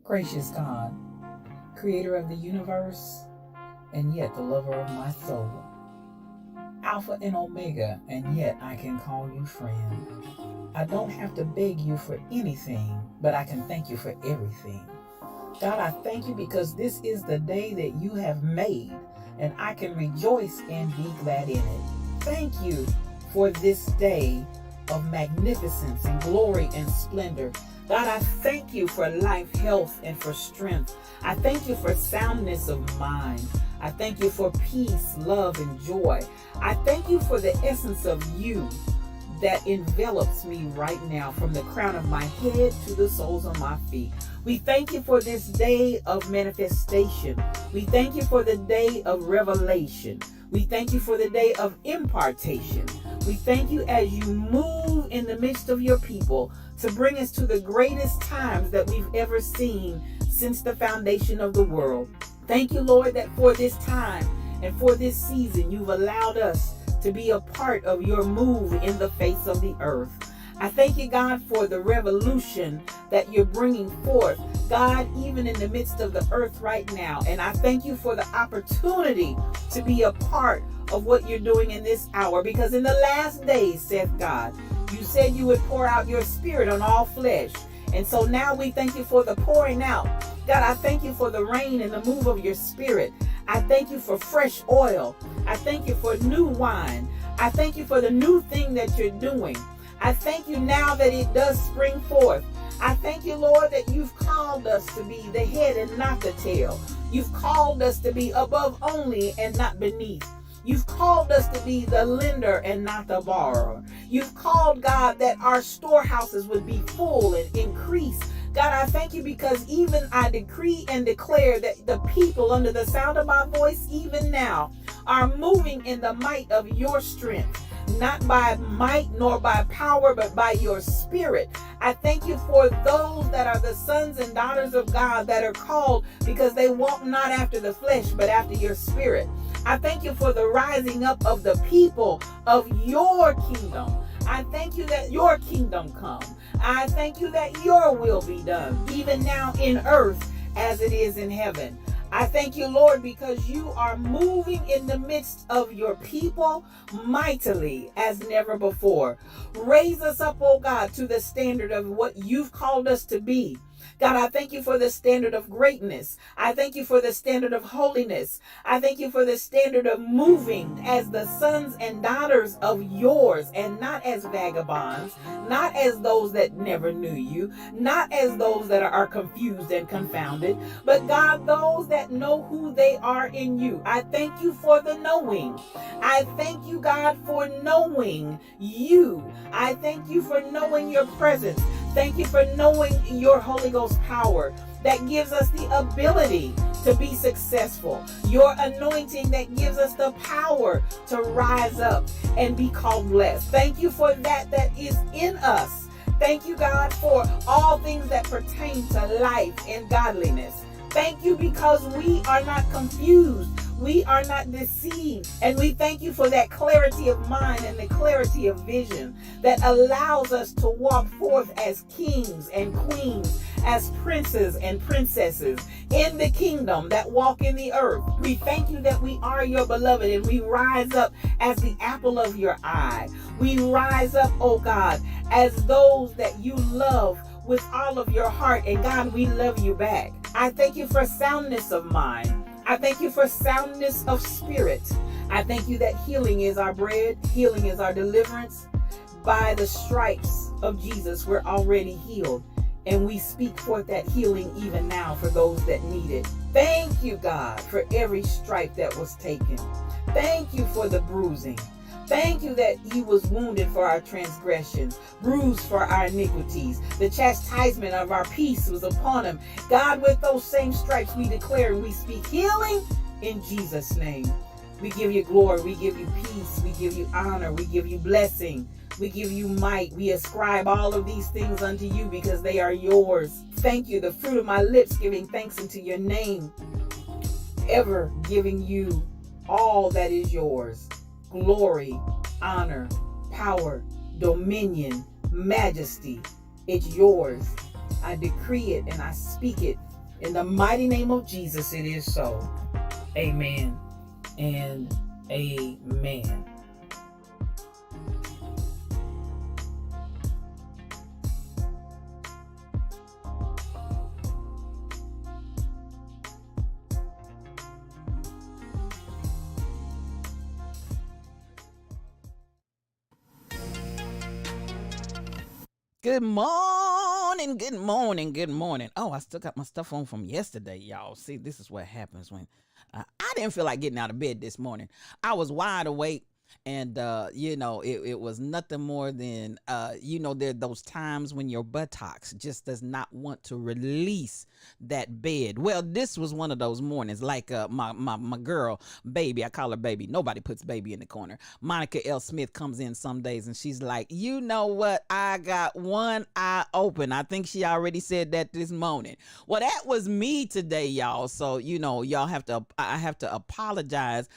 Gracious God, creator of the universe, and yet the lover of my soul. Alpha and Omega, and yet I can call you friend. I don't have to beg you for anything, but I can thank you for everything. God, I thank you because this is the day that you have made, and I can rejoice and be glad in it. Thank you for this day of magnificence and glory and splendor. God, I thank you for life, health, and for strength. I thank you for soundness of mind. I thank you for peace, love, and joy. I thank you for the essence of you that envelops me right now, from the crown of my head to the soles of my feet. We thank you for this day of manifestation. We thank you for the day of revelation. We thank you for the day of impartation. We thank you as you move in the midst of your people to bring us to the greatest times that we've ever seen since the foundation of the world. Thank you, Lord, that for this time and for this season, you've allowed us to be a part of your move in the face of the earth. I thank you, God, for the revolution that you're bringing forth, God, even in the midst of the earth right now. And I thank you for the opportunity to be a part of what you're doing in this hour, because in the last days, saith God, you said you would pour out your spirit on all flesh. And so now we thank you for the pouring out. God, I thank you for the rain and the move of your spirit. I thank you for fresh oil. I thank you for new wine. I thank you for the new thing that you're doing. I thank you now that it does spring forth. I thank you, Lord, that you've called us to be the head and not the tail. You've called us to be above only and not beneath. You've called us to be the lender and not the borrower. You've called, God, that our storehouses would be full and increase. God, I thank you because even I decree and declare that the people under the sound of my voice, even now, are moving in the might of your strength. Not by might nor by power, but by your spirit. I thank you for those that are the sons and daughters of God that are called because they walk not after the flesh, but after your spirit. I thank you for the rising up of the people of your kingdom. I thank you that your kingdom come. I thank you that your will be done, even now in earth as it is in heaven. I thank you, Lord, because you are moving in the midst of your people mightily as never before. Raise us up, oh God, to the standard of what you've called us to be. God, I thank you for the standard of greatness. I thank you for the standard of holiness. I thank you for the standard of moving as the sons and daughters of yours, and not as vagabonds, not as those that never knew you, not as those that are confused and confounded, but God, those that know who they are in you. I thank you for the knowing. I thank you, God, for knowing you. I thank you for knowing your presence. Thank you for knowing your Holy Ghost power that gives us the ability to be successful. Your anointing that gives us the power to rise up and be called blessed. Thank you for that is in us. Thank you, God, for all things that pertain to life and godliness. Thank you because we are not confused. We are not deceived. And we thank you for that clarity of mind and the clarity of vision that allows us to walk forth as kings and queens, as princes and princesses in the kingdom that walk in the earth. We thank you that we are your beloved, and we rise up as the apple of your eye. We rise up, oh God, as those that you love with all of your heart. And God, we love you back. I thank you for soundness of mind. I thank you for soundness of spirit. I thank you that healing is our bread. Healing is our deliverance. By the stripes of Jesus, we're already healed. And we speak forth that healing even now for those that need it. Thank you, God, for every stripe that was taken. Thank you for the bruising. Thank you that he was wounded for our transgressions, bruised for our iniquities. The chastisement of our peace was upon him. God, with those same stripes we declare and we speak healing in Jesus' name. We give you glory. We give you peace. We give you honor. We give you blessing. We give you might. We ascribe all of these things unto you because they are yours. Thank you. The fruit of my lips giving thanks unto your name, ever giving you all that is yours. Glory, honor, power, dominion, majesty. It's yours. I decree it and I speak it. In the mighty name of Jesus, it is so. Amen and amen. Good morning, good morning, good morning. Oh, I still got my stuff on from yesterday, y'all. See, this is what happens when I didn't feel like getting out of bed this morning. I was wide awake. And it was nothing more than there are those times when your buttocks just does not want to release that bed. Well, this was one of those mornings, like my girl, baby. I call her baby. Nobody puts baby in the corner. Monica L. Smith comes in some days and she's like, you know what? I got one eye open. I think she already said that this morning. Well, that was me today, y'all. So, I have to apologize.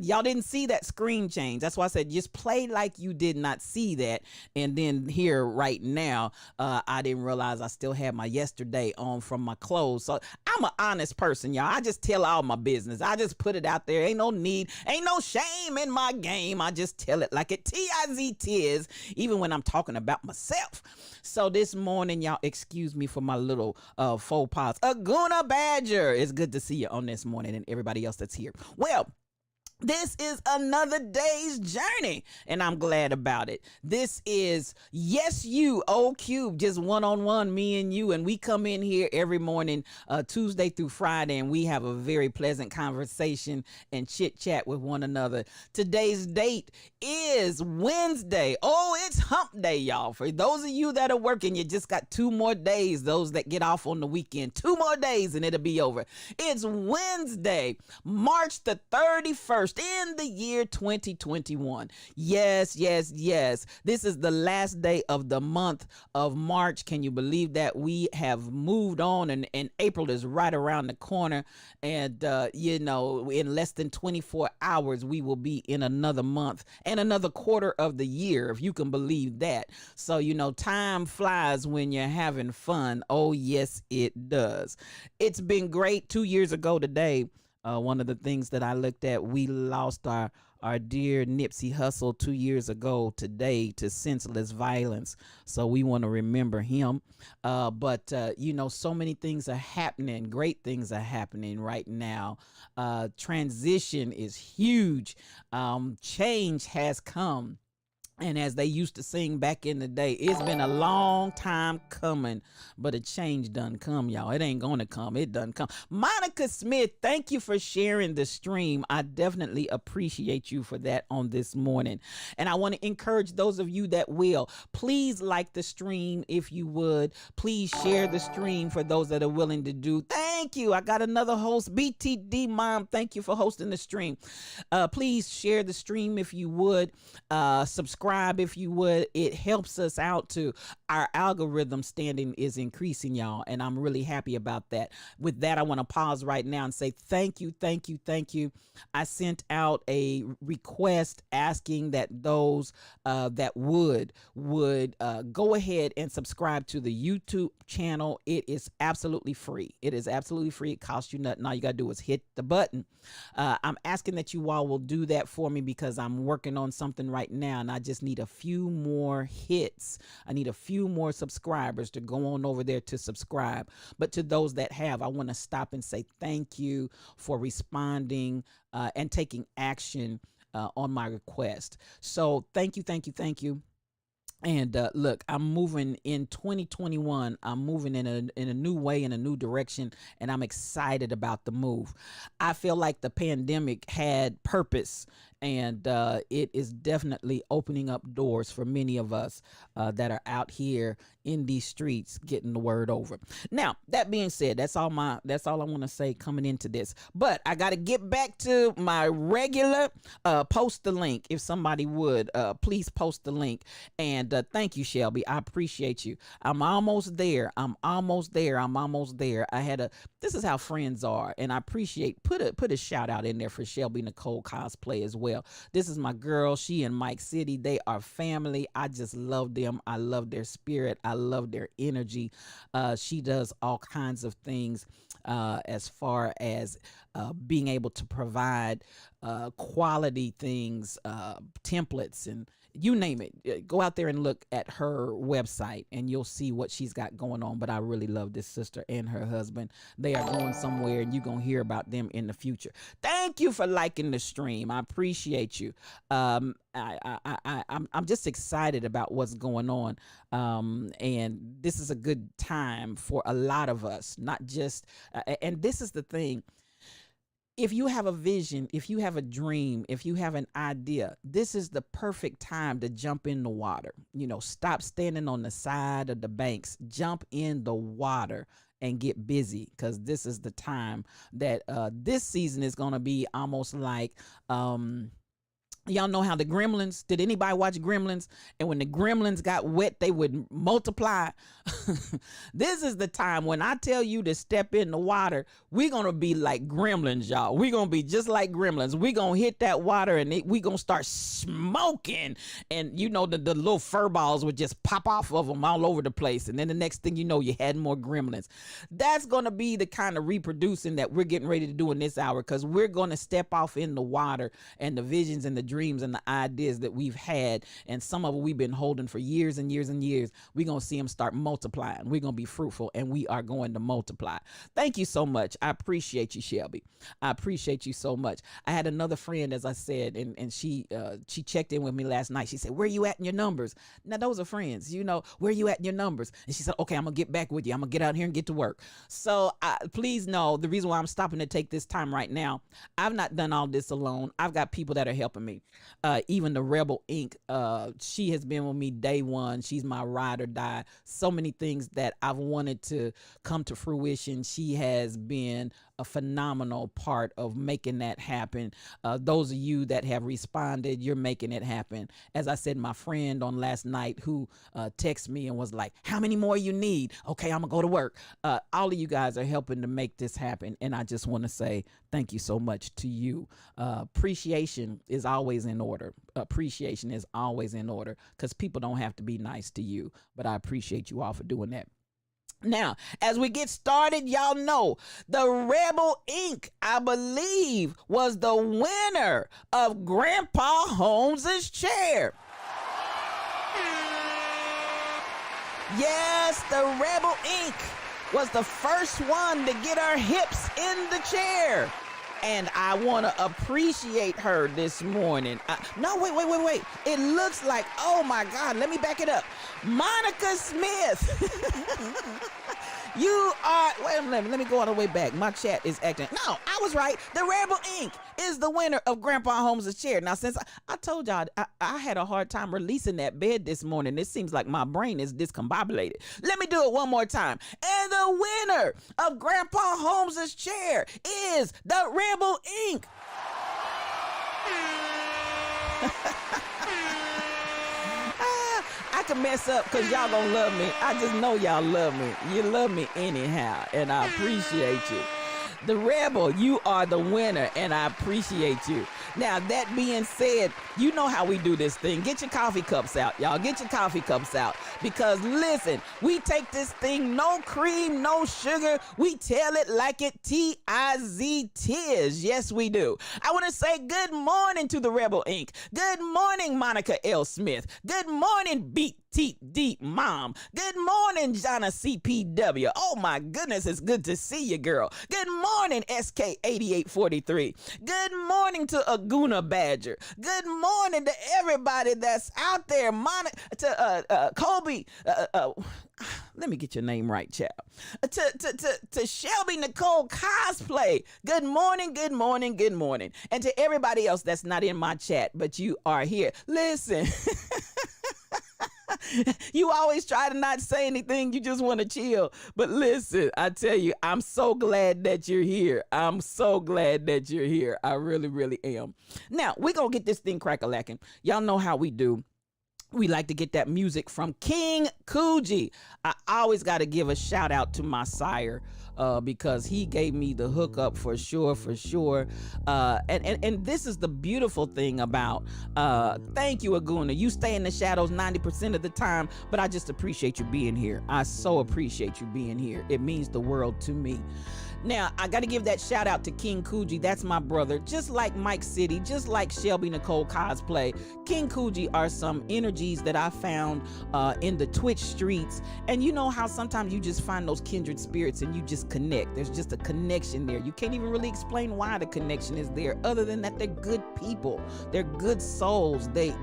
Y'all didn't see that screen change. That's why I said just play like you did not see that. And then here right now, I didn't realize I still had my yesterday on from my clothes. So I'm an honest person, y'all. I just tell all my business. I just put it out there. Ain't no need, ain't no shame in my game. I just tell it like it is, even when I'm talking about myself. So this morning, y'all, excuse me for my little faux pas. Aguna Badger, it's good to see you on this morning and everybody else that's here. Well, this is another day's journey, and I'm glad about it. This is Yes You, O Cube, just one-on-one, me and you, and we come in here every morning, Tuesday through Friday, and we have a very pleasant conversation and chit-chat with one another. Today's date is Wednesday. Oh, it's hump day, y'all. For those of you that are working, you just got 2 more days. Those that get off on the weekend, 2 more days, and it'll be over. It's Wednesday, March the 31st. In the year 2021. Yes. This is the last day of the month of March. Can you believe that? We have moved on and April is right around the corner. And, in less than 24 hours, we will be in another month and another quarter of the year, if you can believe that. So, time flies when you're having fun. Oh, yes, it does. It's been great. 2 years ago today. One of the things that I looked at, we lost our dear Nipsey Hussle 2 years ago today to senseless violence. So we want to remember him. But so many things are happening. Great things are happening right now. Transition is huge. Change has come. And as they used to sing back in the day, it's been a long time coming, but a change done come, y'all. It ain't gonna come. It done come. Monica Smith, thank you for sharing the stream. I definitely appreciate you for that on this morning. And I want to encourage those of you that will, please like the stream if you would. Please share the stream for those that are willing to do. Thank you. I got another host, BTD Mom. Thank you for hosting the stream. Please share the stream if you would. Subscribe if you would. It helps us out to our algorithm standing is increasing, y'all, and I'm really happy about that. With that, I want to pause right now and say thank you. I sent out a request asking that those that would go ahead and subscribe to the YouTube channel. It is absolutely free. It costs you nothing. All you gotta do is hit the button. I'm asking that you all will do that for me because I'm working on something right now and I just need a few more hits. I need a few more subscribers to go on over there to subscribe. But to those that have, I want to stop and say thank you for responding and taking action on my request. So thank you. And look, I'm moving in 2021. I'm moving in a new way, in a new direction, and I'm excited about the move. I feel like the pandemic had purpose, and it is definitely opening up doors for many of us that are out here in these streets getting the word over. Now, that being said, that's all I want to say coming into this. But I got to get back to my regular post the link. If somebody would, please post the link. And thank you, Shelby. I appreciate you. I'm almost there. This is how friends are. And I appreciate, put a shout out in there for Shelby Nicole Cosplay as well. well. This is my girl. She in Mike City. They are family. I just love them. I love their spirit. I love their energy. She does all kinds of things as far as being able to provide quality things, templates, and you name it. Go out there and look at her website and you'll see what she's got going on. But I really love this sister and her husband. They are going somewhere and you're going to hear about them in the future. Thank you for liking the stream. I appreciate you. I'm just excited about what's going on. And this is a good time for a lot of us, not just, and this is the thing. If you have a vision, if you have a dream, if you have an idea, this is the perfect time to jump in the water. You know, stop standing on the side of the banks, jump in the water and get busy, because this is the time that this season is going to be almost like, y'all know how the Gremlins, did anybody watch Gremlins? And when the Gremlins got wet, they would multiply. This is the time when I tell you to step in the water, we're going to be like Gremlins, y'all. We're going to be just like Gremlins. We're going to hit that water and we're going to start smoking. And you know, the little fur balls would just pop off of them all over the place. And then the next thing you know, you had more Gremlins. That's going to be the kind of reproducing that we're getting ready to do in this hour, because we're going to step off in the water, and the visions and the dreams and the ideas that we've had, and some of it we've been holding for years and years and years, we're going to see them start multiplying. We're going to be fruitful, and we are going to multiply. Thank you so much. I appreciate you, Shelby. I appreciate you so much. I had another friend, as I said, and she checked in with me last night. She said, where you at in your numbers? Now, those are friends, you know, where you at in your numbers? And she said, okay, I'm going to get back with you. I'm going to get out here and get to work. So please know the reason why I'm stopping to take this time right now, I've not done all this alone. I've got people that are helping me. Even the Rebel Inc., she has been with me day one. She's my ride or die. So many things that I've wanted to come to fruition. She has been a phenomenal part of making that happen. Those of you that have responded, you're making it happen. As I said, my friend on last night who texted me and was like, how many more you need? Okay, I'm gonna go to work. All of you guys are helping to make this happen. And I just want to say thank you so much to you. Appreciation is always in order. Appreciation is always in order, because people don't have to be nice to you. But I appreciate you all for doing that. Now, as we get started, y'all know the Rebel Inc., I believe, was the winner of Grandpa Holmes's chair. Yes, the Rebel Inc. was the first one to get her hips in the chair. And I want to appreciate her this morning. No, wait. It looks like, oh my God, let me back it up. Monica Smith. You are, wait a minute, let me go all the way back. My chat is acting. No, I was right. The Rebel Inc. is the winner of Grandpa Holmes' chair. Now, since I told y'all I had a hard time releasing that bed this morning, it seems like my brain is discombobulated. Let me do it one more time. And the winner of Grandpa Holmes' chair is the Rebel Inc. I can mess up because y'all gonna love me. I just know y'all love me. You love me anyhow, and I appreciate you. The Rebel, you are the winner, and I appreciate you. Now, that being said, you know how we do this thing. Get your coffee cups out, y'all. Get your coffee cups out. Because, listen, we take this thing, no cream, no sugar. We tell it like it T-I-Z-Tis. Yes, we do. I want to say good morning to the Rebel Inc. Good morning, Monica L. Smith. Good morning, Beat Teep Deep Mom. Good morning, Jonna CPW. Oh my goodness, it's good to see you, girl. Good morning, SK8843. Good morning to Aguna Badger. Good morning to everybody that's out there. To Kobe. Let me get your name right, child. To Shelby Nicole Cosplay. Good morning, good morning, good morning. And to everybody else that's not in my chat, but you are here. Listen. You always try to not say anything. You just want to chill. But listen, I tell you, I'm so glad that you're here. I'm so glad that you're here. I really, really am. Now, we're going to get this thing crack-a-lacking. Y'all know how we do. We like to get that music from King Coogee. I always got to give a shout out to my sire because he gave me the hookup for sure, for sure. And this is the beautiful thing about, thank you, Aguna. You stay in the shadows 90% of the time, but I just appreciate you being here. I so appreciate you being here. It means the world to me. Now, I got to give that shout out to King Coogee. That's my brother. Just like Mike City, just like Shelby Nicole Cosplay, King Coogee are some energies that I found in the Twitch streets. And you know how sometimes you just find those kindred spirits and you just connect. There's just a connection there. You can't even really explain why the connection is there, other than that they're good people. They're good souls. They're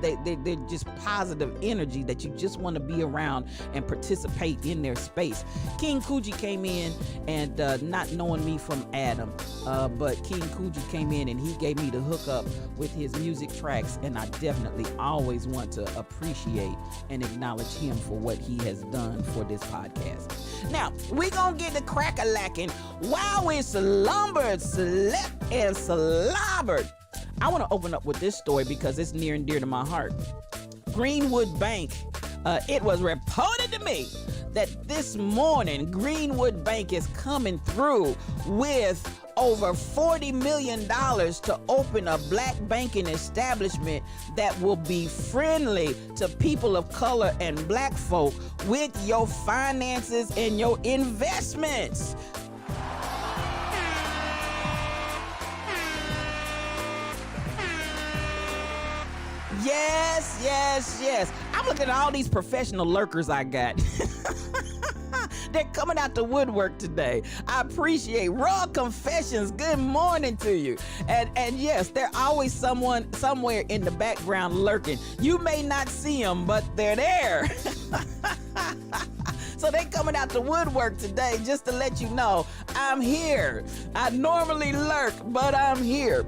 just positive energy that you just want to be around and participate in their space. King Coogee came in and not knowing me from Adam, but King Coogee came in and he gave me the hookup with his music tracks, and I definitely always want to appreciate and acknowledge him for what he has done for this podcast. Now, we're gonna get the crack-a-lacking while we slumbered, slept, and slobbered. I want to open up with this story because it's near and dear to my heart. Greenwood Bank, it was reported to me that this morning Greenwood Bank is coming through with over $40 million to open a black banking establishment that will be friendly to people of color and black folk with your finances and your investments. Yes, yes, yes. I'm looking at all these professional lurkers I got. They're coming out the woodwork today. I appreciate Raw Confessions. Good morning to you. And yes, there's always someone somewhere in the background lurking. You may not see them, but they're there. So they coming out the woodwork today just to let you know I'm here. I normally lurk, but I'm here.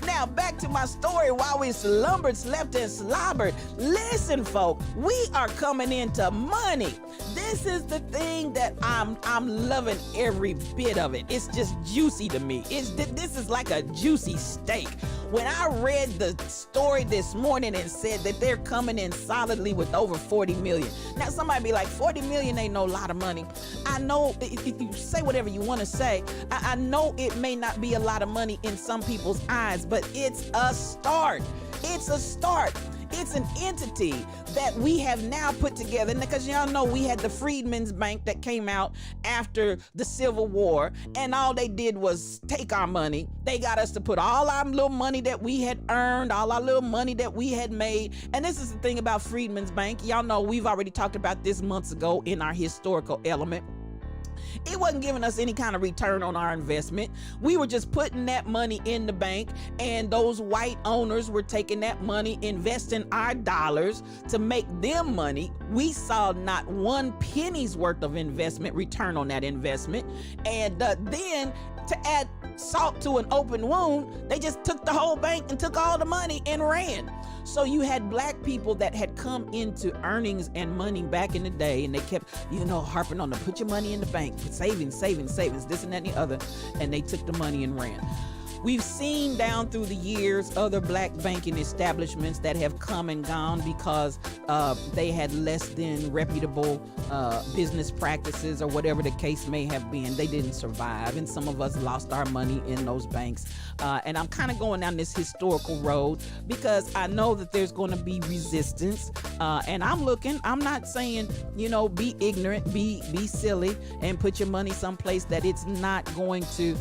Now back to my story while we slumbered, slept, and slobbered. Listen, folk, we are coming into money. This is the thing that I'm loving every bit of it. It's just juicy to me. This is like a juicy steak. When I read the story this morning and said that they're coming in solidly with over 40 million. Now somebody be like, 40 million ain't no lot of money. I know if you say whatever you want to say, I know it may not be a lot of money in some people's eyes, but it's a start. It's a start. It's an entity that we have now put together, because y'all know we had the Freedmen's Bank that came out after the Civil War, and all they did was take our money. They got us to put all our little money that we had earned, all our little money that we had made. And this is the thing about Freedmen's Bank. Y'all know we've already talked about this months ago in our historical element. It wasn't giving us any kind of return on our investment. We were just putting that money in the bank, and those white owners were taking that money, investing our dollars to make them money. We saw not one penny's worth of investment return on that investment. And then to add salt to an open wound, they just took the whole bank and took all the money and ran. So you had black people that had come into earnings and money back in the day, and they kept, harping on to put your money in the bank, savings, this and that and the other, and they took the money and ran. We've seen down through the years other black banking establishments that have come and gone because they had less than reputable business practices or whatever the case may have been. They didn't survive, and some of us lost our money in those banks. And I'm kind of going down this historical road because I know that there's going to be resistance. And I'm not saying, be ignorant, be silly, and put your money someplace that it's not going to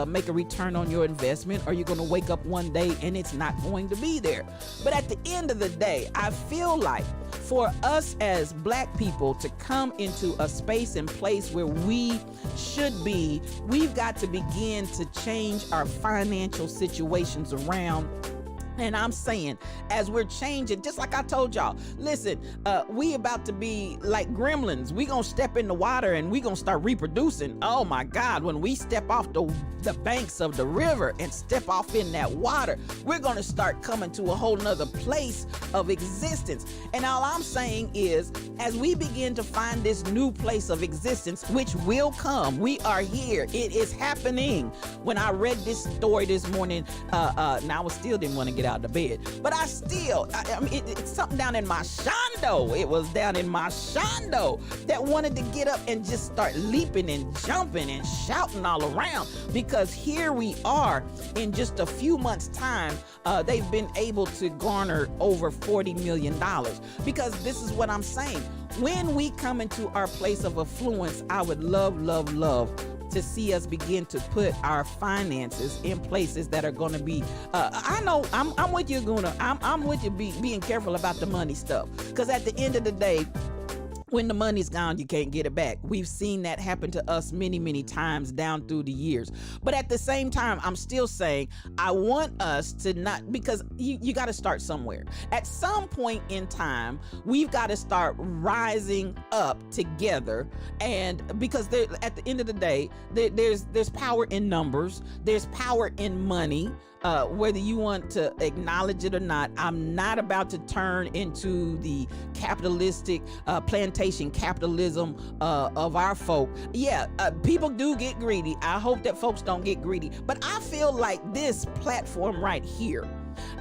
make a return on your investment, or you're going to wake up one day and it's not going to be there. But at the end of the day, I feel like for us as black people to come into a space and place where we should be, we've got to begin to change our financial situations around. And I'm saying, as we're changing, just like I told y'all, listen, we about to be like gremlins. We gonna step in the water and we gonna start reproducing. Oh my God, when we step off the banks of the river and step off in that water, we're gonna start coming to a whole nother place of existence. And all I'm saying is, as we begin to find this new place of existence, which will come, we are here. It is happening. When I read this story this morning, now I still didn't want to get out of bed. But I mean, it's something down in my shondo. It was down in my shondo that wanted to get up and just start leaping and jumping and shouting all around, because here we are in just a few months' time. They've been able to garner over $40 million, because this is what I'm saying. When we come into our place of affluence, I would love to see us begin to put our finances in places that are going to be, I know I'm with you, Guna. I'm with you being careful about the money stuff, because at the end of the day, when the money's gone, you can't get it back. We've seen that happen to us many times down through the years. But at the same time, I'm still saying I want us to not, because you got to start somewhere. At some point in time, we've got to start rising up together. And because at the end of the day, there's power in numbers. There's power in money. Whether you want to acknowledge it or not, I'm not about to turn into the capitalistic plantation capitalism of our folk. Yeah, people do get greedy. I hope that folks don't get greedy. But I feel like this platform right here,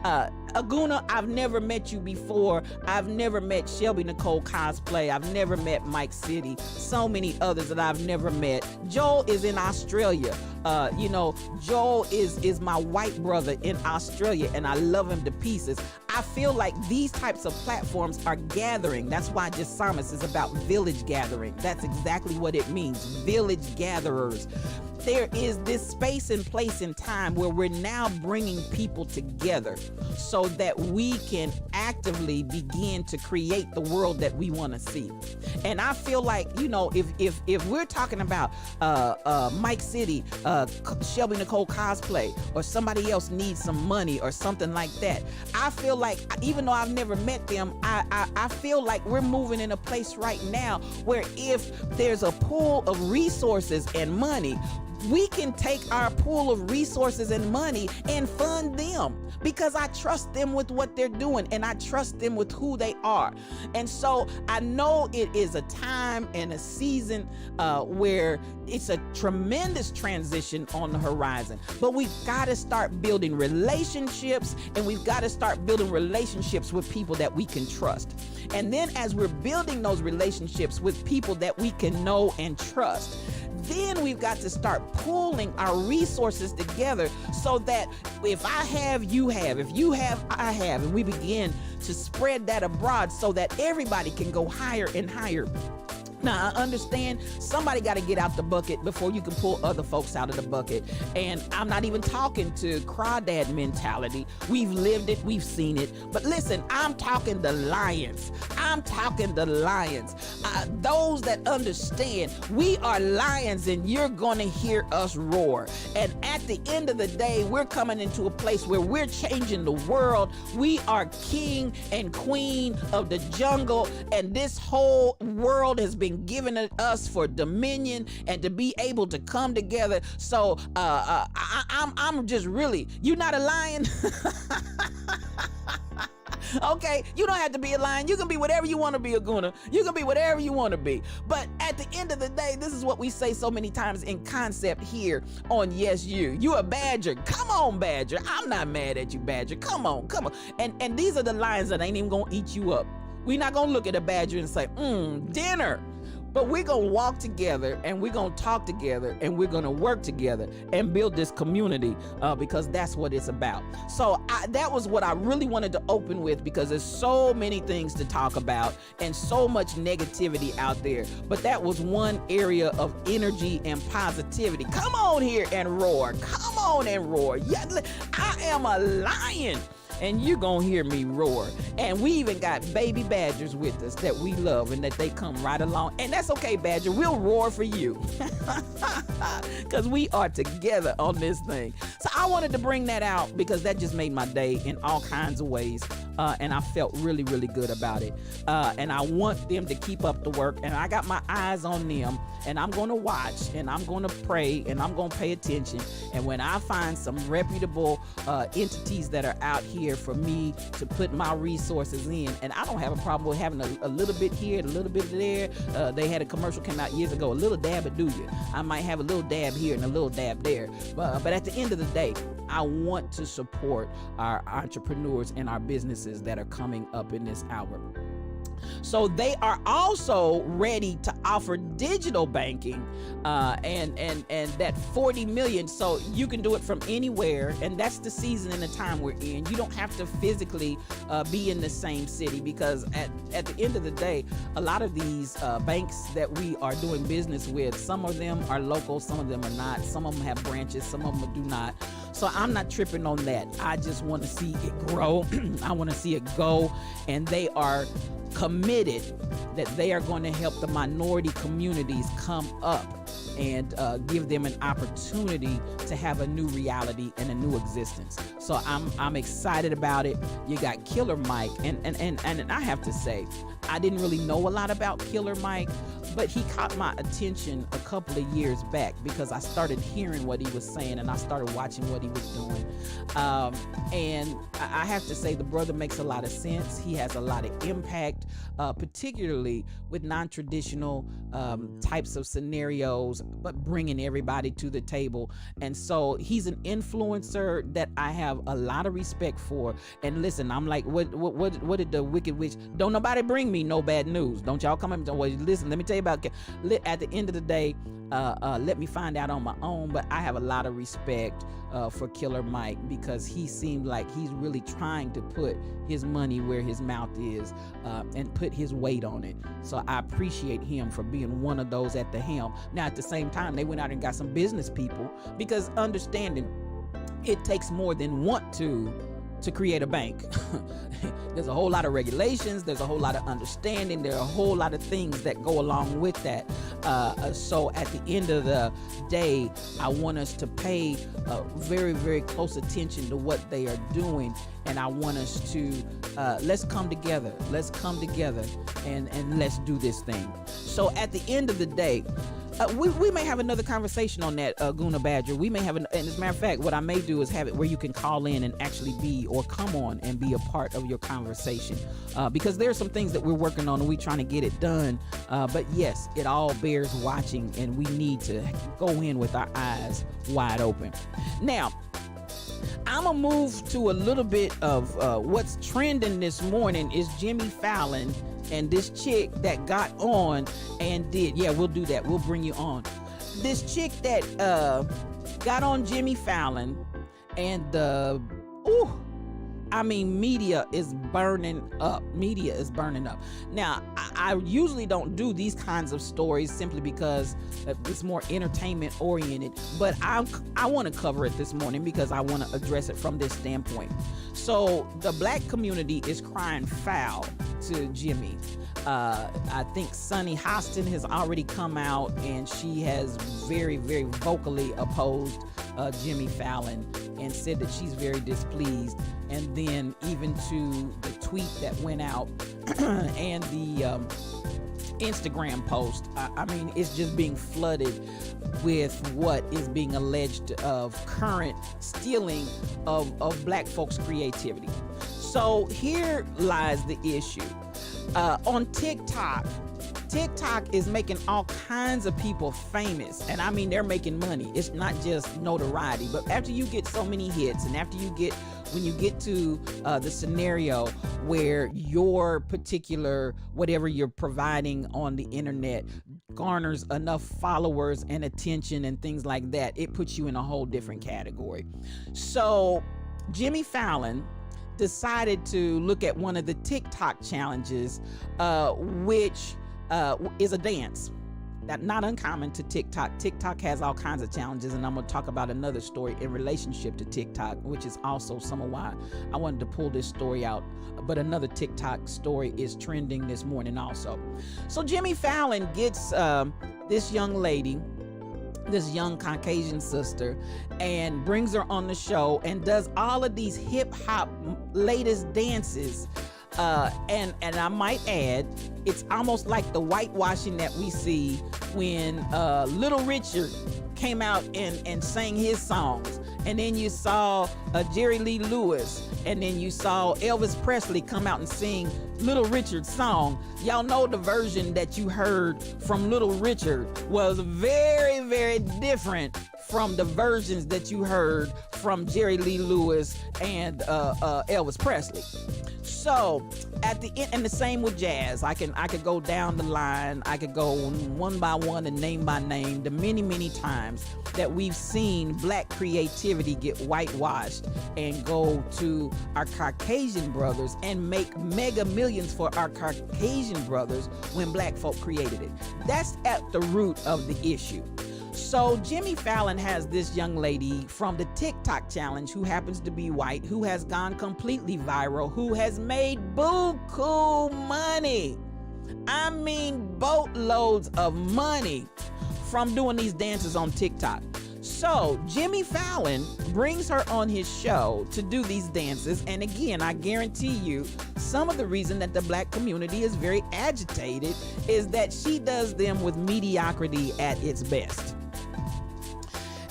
Aguna, I've never met you before. I've never met Shelby Nicole Cosplay. I've never met Mike City. So many others that I've never met. Joel is in Australia. Joel is my white brother in Australia, and I love him to pieces. I feel like these types of platforms are gathering. That's why Just Psalmist is about village gathering. That's exactly what it means, village gatherers. There is this space and place and time where we're now bringing people together so that we can actively begin to create the world that we want to see. And I feel like, if we're talking about Mike City, Shelby Nicole Cosplay, or somebody else needs some money or something like that, I feel like, even though I've never met them, I feel like we're moving in a place right now where if there's a pool of resources and money, we can take our pool of resources and money and fund them, because I trust them with what they're doing and I trust them with who they are. And so I know it is a time and a season where it's a tremendous transition on the horizon, but we've got to start building relationships, and we've got to start building relationships with people that we can trust. And then as we're building those relationships with people that we can know and trust, then we've got to start pooling our resources together so that if I have, you have, if you have, I have, and we begin to spread that abroad so that everybody can go higher and higher. Now, I understand somebody got to get out the bucket before you can pull other folks out of the bucket. And I'm not even talking to crawdad mentality. We've lived it. We've seen it. But listen, I'm talking the lions. I'm talking the lions. Those that understand we are lions, and you're going to hear us roar. And at the end of the day, we're coming into a place where we're changing the world. We are king and queen of the jungle, and this whole world has been given to us for dominion and to be able to come together. So I'm just really, you're not a lion. Okay, you don't have to be a lion. You can be whatever you want to be, Aguna. You can be whatever you want to be. But at the end of the day, this is what we say so many times in concept here on Yes You. You a badger. Come on, badger. I'm not mad at you, badger. Come on. And these are the lions that ain't even gonna eat you up. We're not gonna look at a badger and say, dinner. But we're going to walk together, and we're going to talk together, and we're going to work together and build this community because that's what it's about. So that was what I really wanted to open with, because there's so many things to talk about and so much negativity out there. But that was one area of energy and positivity. Come on here and roar. Come on and roar. Yeah, I am a lion. And you're going to hear me roar. And we even got baby badgers with us that we love and that they come right along. And that's okay, Badger. We'll roar for you. Because we are together on this thing. So I wanted to bring that out because that just made my day in all kinds of ways. and I felt really, really good about it. And I want them to keep up the work, and I got my eyes on them, and I'm going to watch, and I'm going to pray, and I'm going to pay attention. And when I find some reputable entities that are out here for me to put my resources in, and I don't have a problem with having a little bit here, a little bit there. They had a commercial came out years ago, a little dab will do you. I might have a little dab here and a little dab there. But at the end of the day, I want to support our entrepreneurs and our businesses that are coming up in this hour. So they are also ready to offer digital banking, and that 40 million. So you can do it from anywhere, and that's the season and the time we're in. You don't have to physically be in the same city, because at the end of the day, a lot of these banks that we are doing business with, some of them are local, some of them are not. Some of them have branches, some of them do not. So I'm not tripping on that. I just want to see it grow. I want to see it go, and they are committed that they are going to help the minority communities come up and give them an opportunity to have a new reality and a new existence. So I'm excited about it. You got Killer Mike, and I have to say, I didn't really know a lot about Killer Mike, but he caught my attention a couple of years back because I started hearing what he was saying, and I started watching what he was doing. And I have to say, the brother makes a lot of sense. He has a lot of impact, particularly with non-traditional types of scenarios, but bringing everybody to the table. And so he's an influencer that I have a lot of respect for. And listen, I'm like, what did the Wicked Witch? Don't nobody bring me no bad news. Don't y'all come and well, listen, let me tell you about, at the end of the day, let me find out on my own. But I have a lot of respect for Killer Mike, because he seemed like he's really trying to put his money where his mouth is, and put his weight on it. So I appreciate him for being one of those at the helm. Now, at the same time, they went out and got some business people, because understanding it takes more than want to create a bank. There's a whole lot of regulations, there's a whole lot of understanding, there are a whole lot of things that go along with that. So at the end of the day, I want us to pay very, very close attention to what they are doing. And I want us to, let's come together and let's do this thing. So at the end of the day, we may have another conversation on that, Guna Badger. We may have, and as a matter of fact, what I may do is have it where you can call in and actually be, or come on and be a part of your conversation, because there are some things that we're working on and we're trying to get it done. But yes, it all bears watching, and we need to go in with our eyes wide open. Now, I'm gonna move to a little bit of what's trending this morning is Jimmy Fallon and this chick that got on and did, yeah, we'll do that. We'll bring you on. This chick that got on Jimmy Fallon, and media is burning up. Media is burning up. Now, I usually don't do these kinds of stories simply because it's more entertainment oriented, but I want to cover it this morning because I want to address it from this standpoint. So the black community is crying foul to Jimmy. I think Sunny Hostin has already come out, and she has very, very vocally opposed Jimmy Fallon and said that she's very displeased. And then even to the tweet that went out and the Instagram post, I mean, it's just being flooded with what is being alleged of current stealing of black folks' creativity. So here lies the issue. On TikTok is making all kinds of people famous, and I mean, they're making money. It's not just notoriety, but after you get so many hits, and after when you get to the scenario where your particular whatever you're providing on the internet garners enough followers and attention and things like that, it puts you in a whole different category. So Jimmy Fallon decided to look at one of the TikTok challenges, which is a dance. That not uncommon to TikTok. TikTok has all kinds of challenges, and I'm going to talk about another story in relationship to TikTok, which is also some of why I wanted to pull this story out. But another TikTok story is trending this morning also. So Jimmy Fallon gets this young lady this young Caucasian sister, and brings her on the show and does all of these hip hop latest dances. And I might add, it's almost like the whitewashing that we see when Little Richard came out and sang his songs. And then you saw Jerry Lee Lewis, and then you saw Elvis Presley come out and sing Little Richard's song. Y'all know the version that you heard from Little Richard was very, very different from the versions that you heard from Jerry Lee Lewis and Elvis Presley. So at the end, and the same with jazz. I could go down the line. I could go one by one and name by name the many, many times that we've seen black creativity get whitewashed and go to our Caucasian brothers and make mega millions for our Caucasian brothers when black folk created it. That's at the root of the issue. So Jimmy Fallon has this young lady from the TikTok challenge who happens to be white, who has gone completely viral, who has made buku money. I mean boatloads of money from doing these dances on TikTok. So Jimmy Fallon brings her on his show to do these dances. And again, I guarantee you, some of the reason that the black community is very agitated is that she does them with mediocrity at its best.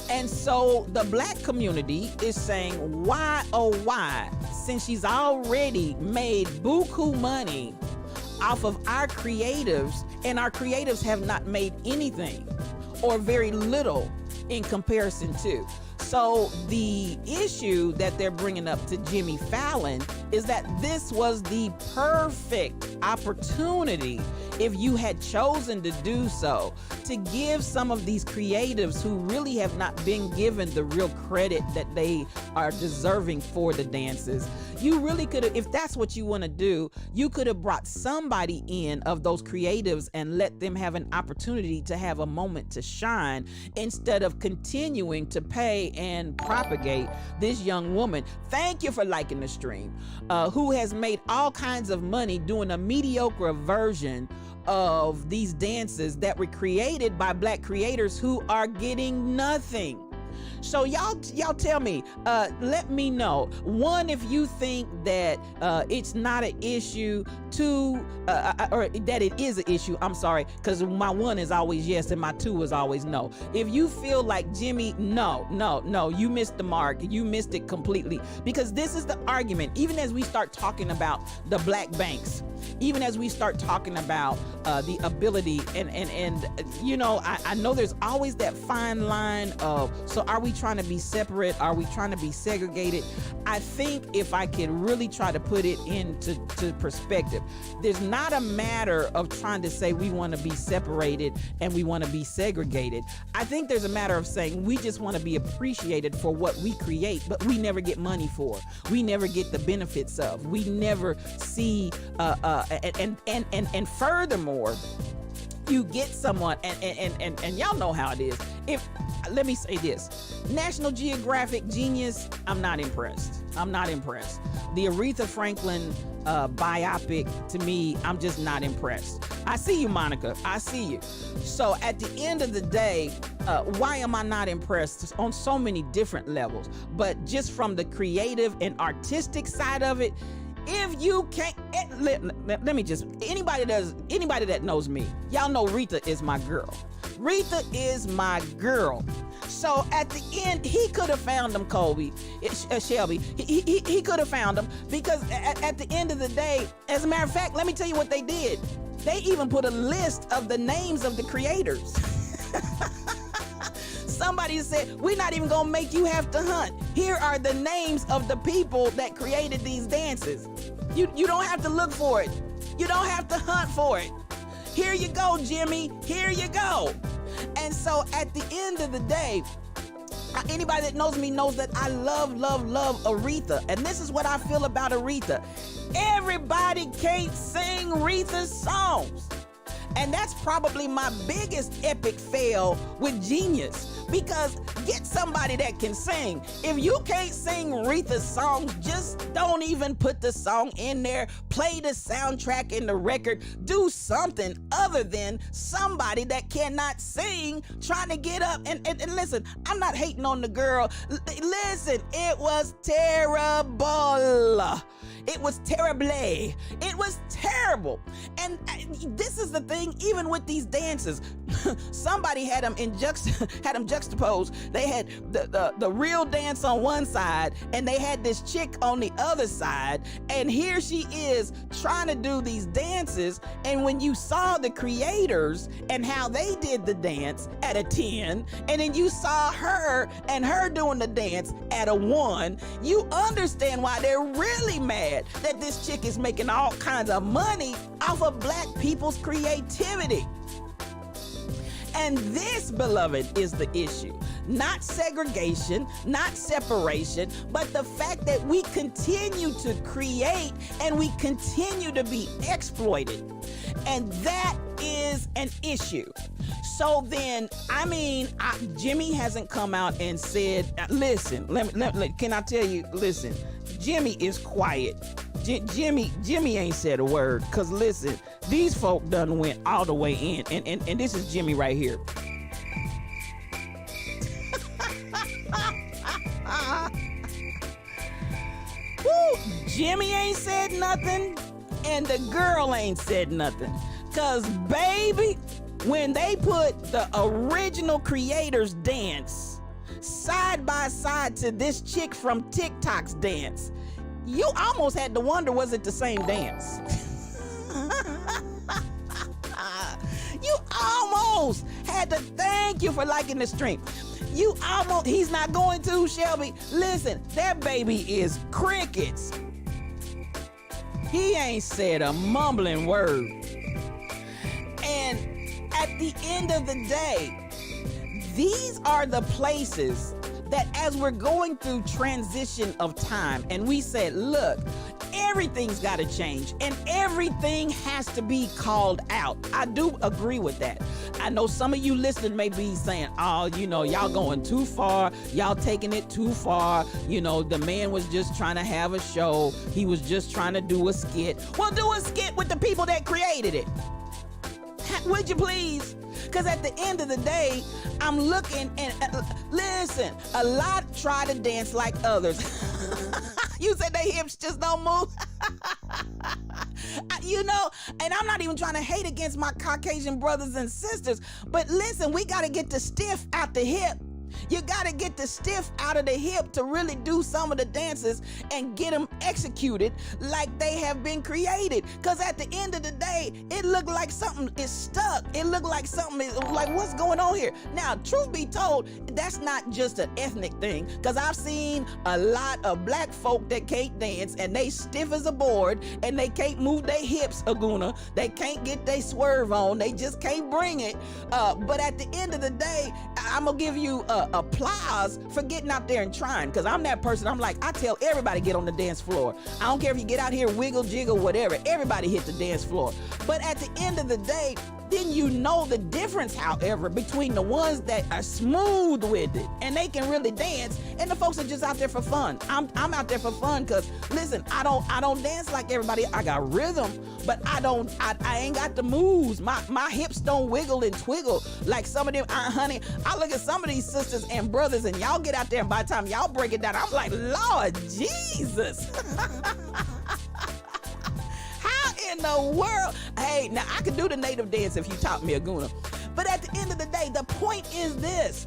And so the black community is saying, why, oh why, since she's already made buku money off of our creatives, and our creatives have not made anything or very little in comparison to. So the issue that they're bringing up to Jimmy Fallon is that this was the perfect opportunity, if you had chosen to do so, to give some of these creatives who really have not been given the real credit that they are deserving for the dances. You really could have, if that's what you want to do, you could have brought somebody in of those creatives and let them have an opportunity to have a moment to shine, instead of continuing to pay and propagate this young woman. Thank you for liking the stream, who has made all kinds of money doing a mediocre version of these dances that were created by black creators who are getting nothing. So y'all tell me, let me know, one, if you think that it's not an issue, two, or that it is an issue, I'm sorry, because my one is always yes and my two is always no. If you feel like Jimmy, no, you missed the mark, you missed it completely, because this is the argument, even as we start talking about the black banks, even as we start talking about the ability, and you know, I know there's always that fine line of, so are we trying to be separate? Are we trying to be segregated? I think if I could really try to put it into perspective, there's not a matter of trying to say we want to be separated and we want to be segregated. I think there's a matter of saying we just want to be appreciated for what we create, but we never get money for. We never get the benefits of. We never see, and furthermore, you get someone, and y'all know how it is. If, let me say this, National Geographic Genius, I'm not impressed. I'm not impressed. The Aretha Franklin biopic, to me, I'm just not impressed. I see you, Monica. I see you. So at the end of the day, why am I not impressed? On so many different levels, but just from the creative and artistic side of it, if you can't, let me just, anybody that knows me, y'all know Rita is my girl. Rita is my girl. So at the end, he could have found them, Colby, Shelby. He could have found them, because at the end of the day, as a matter of fact, let me tell you what they did. They even put a list of the names of the creators. Somebody said, we're not even gonna make you have to hunt. Here are the names of the people that created these dances. You don't have to look for it. You don't have to hunt for it. Here you go, Jimmy, here you go. And so at the end of the day, anybody that knows me knows that I love Aretha. And this is what I feel about Aretha. Everybody can't sing Aretha's songs. And that's probably my biggest epic fail with Genius, Because get somebody that can sing. If you can't sing Aretha's songs, just don't even put the song in there. Play the soundtrack in the record. Do something other than somebody that cannot sing trying to get up. And listen, I'm not hating on the girl. Listen, it was terrible. It was terrible. It was terrible. And this is the thing, even with these dances, somebody had them juxtaposed. They had the real dance on one side, and they had this chick on the other side. And here she is trying to do these dances. And when you saw the creators and how they did the dance at a 10, and then you saw her and her doing the dance at a 1, you understand why they're really mad that this chick is making all kinds of money off of black people's creativity. And this, beloved, is the issue. Not segregation, not separation, but the fact that we continue to create and we continue to be exploited. And that is an issue. So then, Jimmy hasn't come out and said, listen, can I tell you, listen, Jimmy is quiet. Jimmy ain't said a word, because listen, these folk done went all the way in, and this is Jimmy right here. Woo, Jimmy ain't said nothing, and the girl ain't said nothing, because baby, when they put the original creators dance side by side to this chick from TikTok's dance, you almost had to wonder, was it the same dance? You almost had to thank you for liking the stream. He's not going to, Shelby. Listen, that baby is crickets. He ain't said a mumbling word. And at the end of the day, these are the places that as we're going through transition of time, and we said, look, everything's got to change and everything has to be called out. I do agree with that. I know some of you listening may be saying, oh, y'all going too far. Y'all taking it too far. The man was just trying to have a show. He was just trying to do a skit. Well, do a skit with the people that created it. Would you please? Because at the end of the day, I'm looking and listen, a lot try to dance like others. You said their hips just don't move. And I'm not even trying to hate against my Caucasian brothers and sisters, but listen, we got to get the stiff out the hip. You got to get the stiff out of the hip to really do some of the dances and get them executed like they have been created. Because at the end of the day, it looked like something is stuck. It looked like something is like, what's going on here? Now, truth be told, that's not just an ethnic thing, because I've seen a lot of black folk that can't dance and they stiff as a board and they can't move their hips, Aguna. They can't get their swerve on. They just can't bring it. But at the end of the day, I'm going to give you applause for getting out there and trying, because I'm that person. I'm like, I tell everybody get on the dance floor. I don't care if you get out here, wiggle, jiggle, whatever. Everybody hit the dance floor. But at the end of the day, then you know the difference, however, between the ones that are smooth with it and they can really dance, and the folks are just out there for fun. I'm out there for fun because, listen, I don't dance like everybody. I got rhythm, but I ain't got the moves. My hips don't wiggle and twiggle like some of them. Honey, I look at some of these sisters and brothers, and y'all get out there, and by the time y'all break it down, I'm like, Lord Jesus. In the world. Hey, now I could do the native dance if you taught me, Aguna. But at the end of the day, the point is this.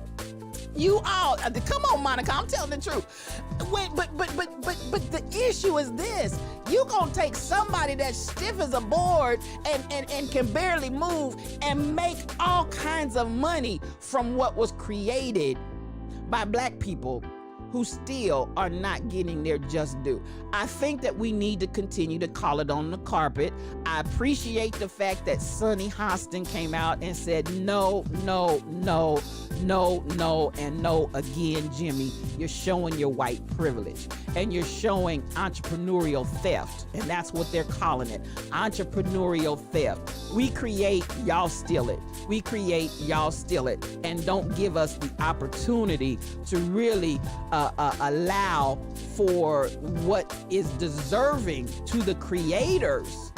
You all, come on, Monica, I'm telling the truth. But the issue is this. You gonna take somebody that's stiff as a board and can barely move and make all kinds of money from what was created by black people who still are not getting their just due. I think that we need to continue to call it on the carpet. I appreciate the fact that Sonny Hostin came out and said, no, No, no, and no again, Jimmy. You're showing your white privilege, and you're showing entrepreneurial theft, and that's what they're calling it, entrepreneurial theft. We create, y'all steal it. We create, y'all steal it, and don't give us the opportunity to really allow for what is deserving to the creators.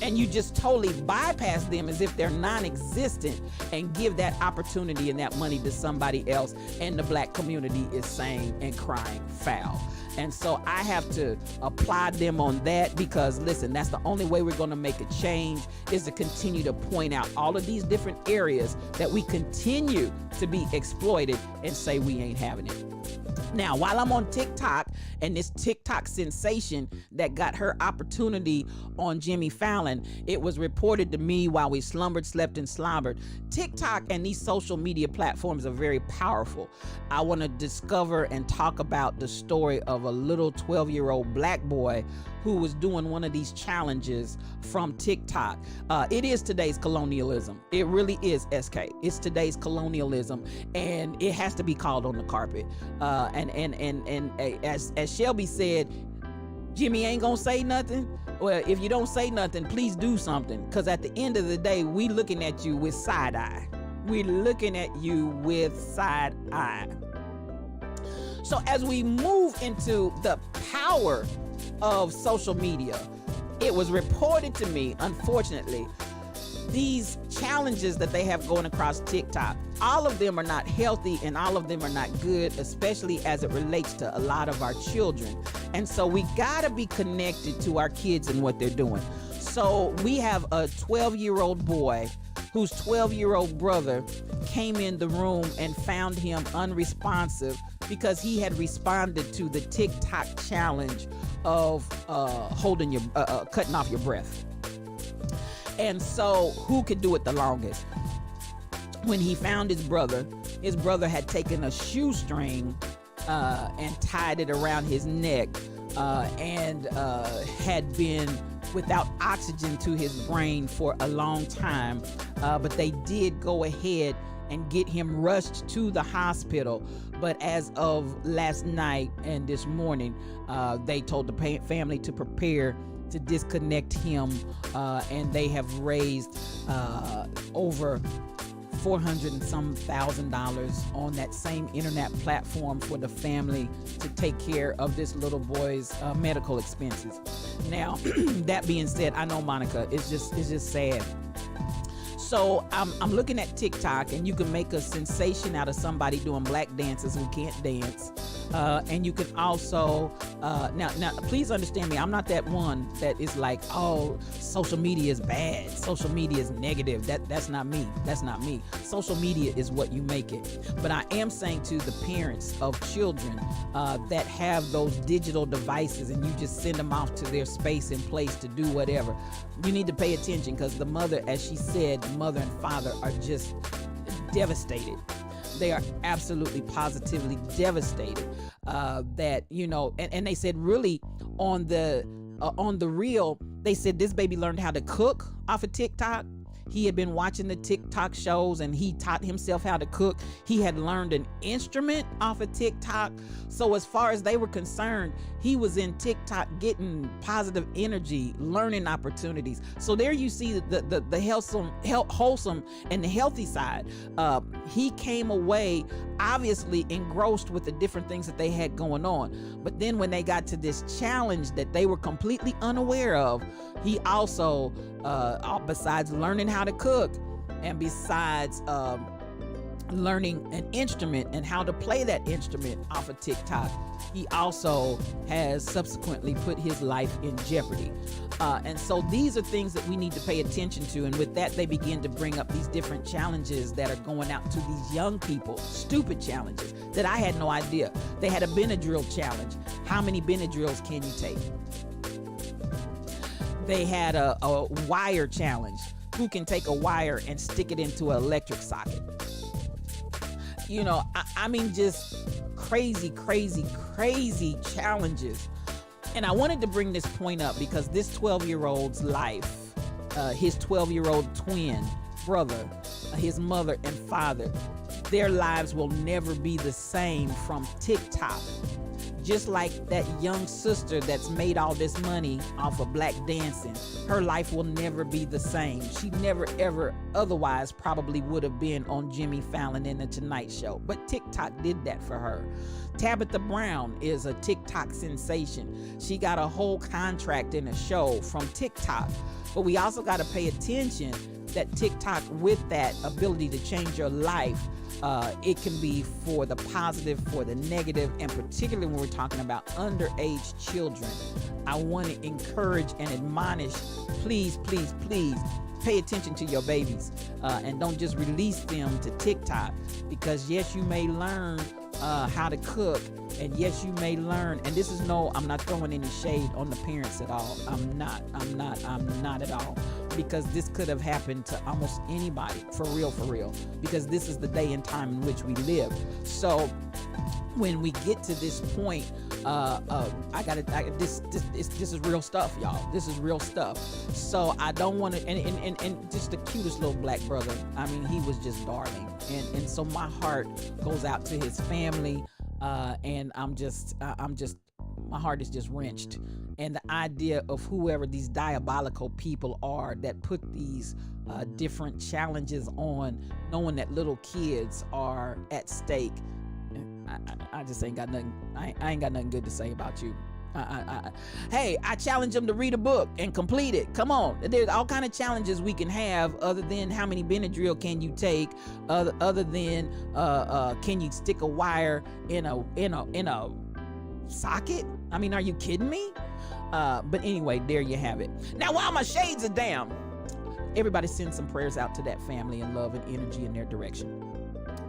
And you just totally bypass them as if they're non-existent and give that opportunity and that money to somebody else. And the black community is saying and crying foul. And so I have to applaud them on that, because listen, that's the only way we're going to make a change, is to continue to point out all of these different areas that we continue to be exploited and say we ain't having it. Now, while I'm on TikTok and this TikTok sensation that got her opportunity on Jimmy Fallon, it was reported to me while we slumbered, slept, and slobbered. TikTok and these social media platforms are very powerful. I want to discover and talk about the story of a little 12-year-old black boy who was doing one of these challenges from TikTok. It is today's colonialism. It really is, SK. It's today's colonialism, and it has to be called on the carpet. And as Shelby said, Jimmy ain't gonna say nothing. Well, if you don't say nothing, please do something, because at the end of the day, we looking at you with side eye. We're looking at you with side eye. So as we move into the power of social media, it was reported to me, unfortunately, these challenges that they have going across TikTok, all of them are not healthy and all of them are not good, especially as it relates to a lot of our children. And so we gotta be connected to our kids and what they're doing. So we have a 12-year-old boy whose 12-year-old brother came in the room and found him unresponsive because he had responded to the TikTok challenge of cutting off your breath. And so who could do it the longest? When he found his brother had taken a shoestring and tied it around his neck and had been without oxygen to his brain for a long time. But they did go ahead and get him rushed to the hospital. But as of last night and this morning, they told the family to prepare to disconnect him, and they have raised over $400 and some thousand on that same internet platform for the family to take care of this little boy's medical expenses. Now, that being said, I know, Monica, it's just sad. So I'm looking at TikTok, and you can make a sensation out of somebody doing black dances who can't dance. And you can also, now, please understand me. I'm not that one that is like, oh, social media is bad. Social media is negative. That's not me. That's not me. Social media is what you make it. But I am saying to the parents of children that have those digital devices, and you just send them off to their space and place to do whatever, you need to pay attention, because the mother, as she said, mother and father are just devastated. They are absolutely positively devastated that, you know, and they said really on the reel, they said this baby learned how to cook off of TikTok. He had been watching the TikTok shows and he taught himself how to cook. He had learned an instrument off of TikTok. So as far as they were concerned, he was in TikTok getting positive energy, learning opportunities. So there you see the wholesome and the healthy side. He came away obviously engrossed with the different things that they had going on. But then when they got to this challenge that they were completely unaware of, he also, besides learning how to cook and besides learning an instrument and how to play that instrument off of TikTok, he also has subsequently put his life in jeopardy. And so these are things that we need to pay attention to. And with that, they begin to bring up these different challenges that are going out to these young people, stupid challenges that I had no idea. They had a Benadryl challenge. How many Benadryls can you take? They had a wire challenge. Who can take a wire and stick it into an electric socket? You know, I mean, just crazy challenges. And I wanted to bring this point up because this 12-year-old's life, his 12-year-old twin brother, his mother and father, their lives will never be the same from TikTok. Just like that young sister that's made all this money off of black dancing, her life will never be the same. She never ever otherwise probably would have been on Jimmy Fallon and The Tonight Show, but TikTok did that for her. Tabitha Brown is a TikTok sensation. She got a whole contract in a show from TikTok, but we also got to pay attention that TikTok, with that ability to change your life, it can be for the positive, for the negative, and particularly when we're talking about underage children. I want to encourage and admonish, please, please, please, pay attention to your babies, and don't just release them to TikTok, because yes, you may learn how to cook, and yes, you may learn, and this is I'm not throwing any shade on the parents at all. I'm not at all, because this could have happened to almost anybody, for real, because this is the day and time in which we live. So when we get to this point, this is real stuff, y'all. This is real stuff. So I don't want to, and just the cutest little black brother. I mean, he was just darling, and so my heart goes out to his family, and my heart is just wrenched. And the idea of whoever these diabolical people are that put these different challenges on, knowing that little kids are at stake. I just ain't got nothing. I ain't got nothing good to say about you. Hey, I challenge them to read a book and complete it. Come on, there's all kind of challenges we can have, other than how many Benadryl can you take, other than can you stick a wire in a socket? I mean, are you kidding me? But anyway, there you have it. Now, while my shades are down, everybody send some prayers out to that family and love and energy in their direction.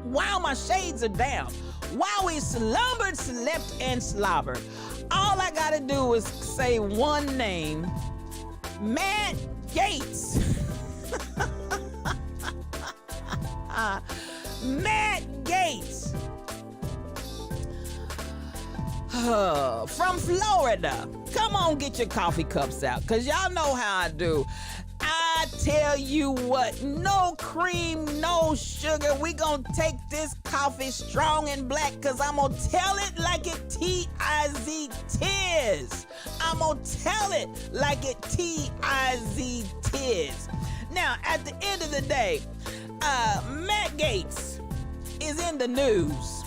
While my shades are down, while we slumbered, slept, and slobbered, all I gotta do is say one name: Matt Gaetz. Matt Gaetz. From Florida. Come on, get your coffee cups out, because y'all know how I do. I tell you what, no cream, no sugar. We gonna take this coffee strong and black, because I'm gonna tell it like it T-I-Z-tis. I'm gonna tell it like it T-I-Z-tis. Now, at the end of the day, Matt Gaetz is in the news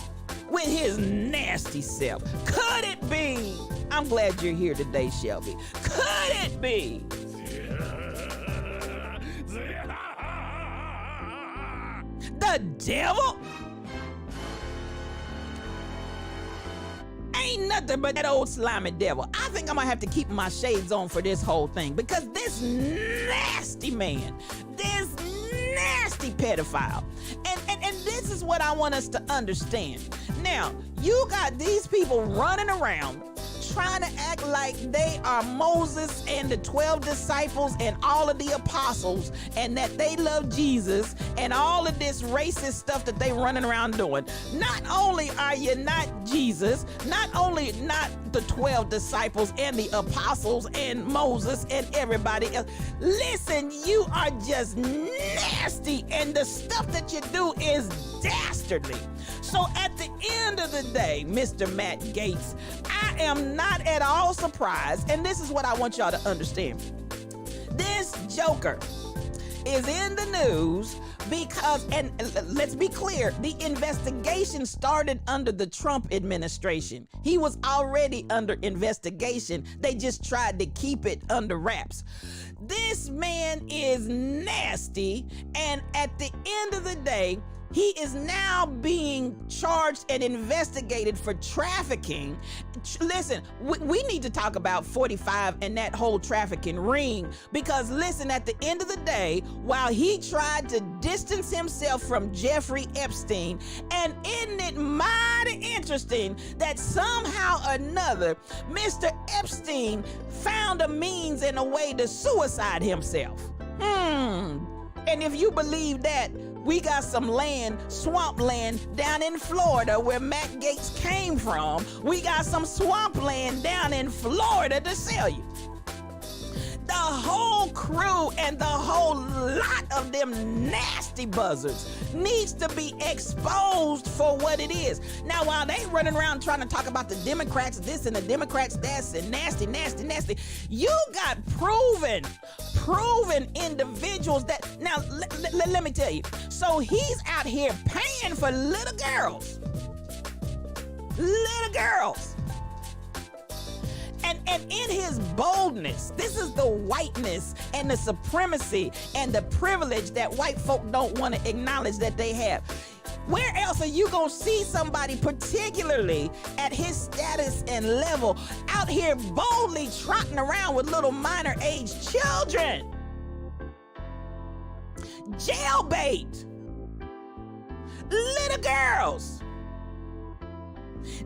with his nasty self. Could it be? I'm glad you're here today, Shelby. Could it be the devil? Ain't nothing but that old slimy devil. I think I'm gonna have to keep my shades on for this whole thing, because this nasty man, this nasty pedophile, and this is what I want us to understand. Now, you got these people running around trying to act like they are Moses and the 12 disciples and all of the apostles, and that they love Jesus, and all of this racist stuff that they running around doing. Not only are you not Jesus, not only not the 12 disciples and the apostles and Moses and everybody else, listen, you are just nasty, and the stuff that you do is dastardly. So at the end of the day, Mr. Matt Gaetz, I am not at all surprised, and this is what I want y'all to understand. This joker is in the news because, and let's be clear, the investigation started under the Trump administration. He was already under investigation. They just tried to keep it under wraps. This man is nasty, and at the end of the day, he is now being charged and investigated for trafficking. Listen, we need to talk about 45 and that whole trafficking ring, because listen, at the end of the day, while he tried to distance himself from Jeffrey Epstein, and isn't it mighty interesting that somehow or another, Mr. Epstein found a means and a way to suicide himself? And if you believe that, we got some land, swamp land down in Florida where Matt Gaetz came from. We got some swamp land down in Florida to sell you. The whole crew and the whole lot of them nasty buzzards needs to be exposed for what it is. Now, while they running around trying to talk about the Democrats this and the Democrats that and nasty, nasty, nasty, you got proven individuals that, now, let me tell you. So he's out here paying for little girls. And in his boldness, this is the whiteness and the supremacy and the privilege that white folk don't want to acknowledge that they have. Where else are you gonna see somebody, particularly at his status and level, out here boldly trotting around with little minor age children? Jailbait. Little girls.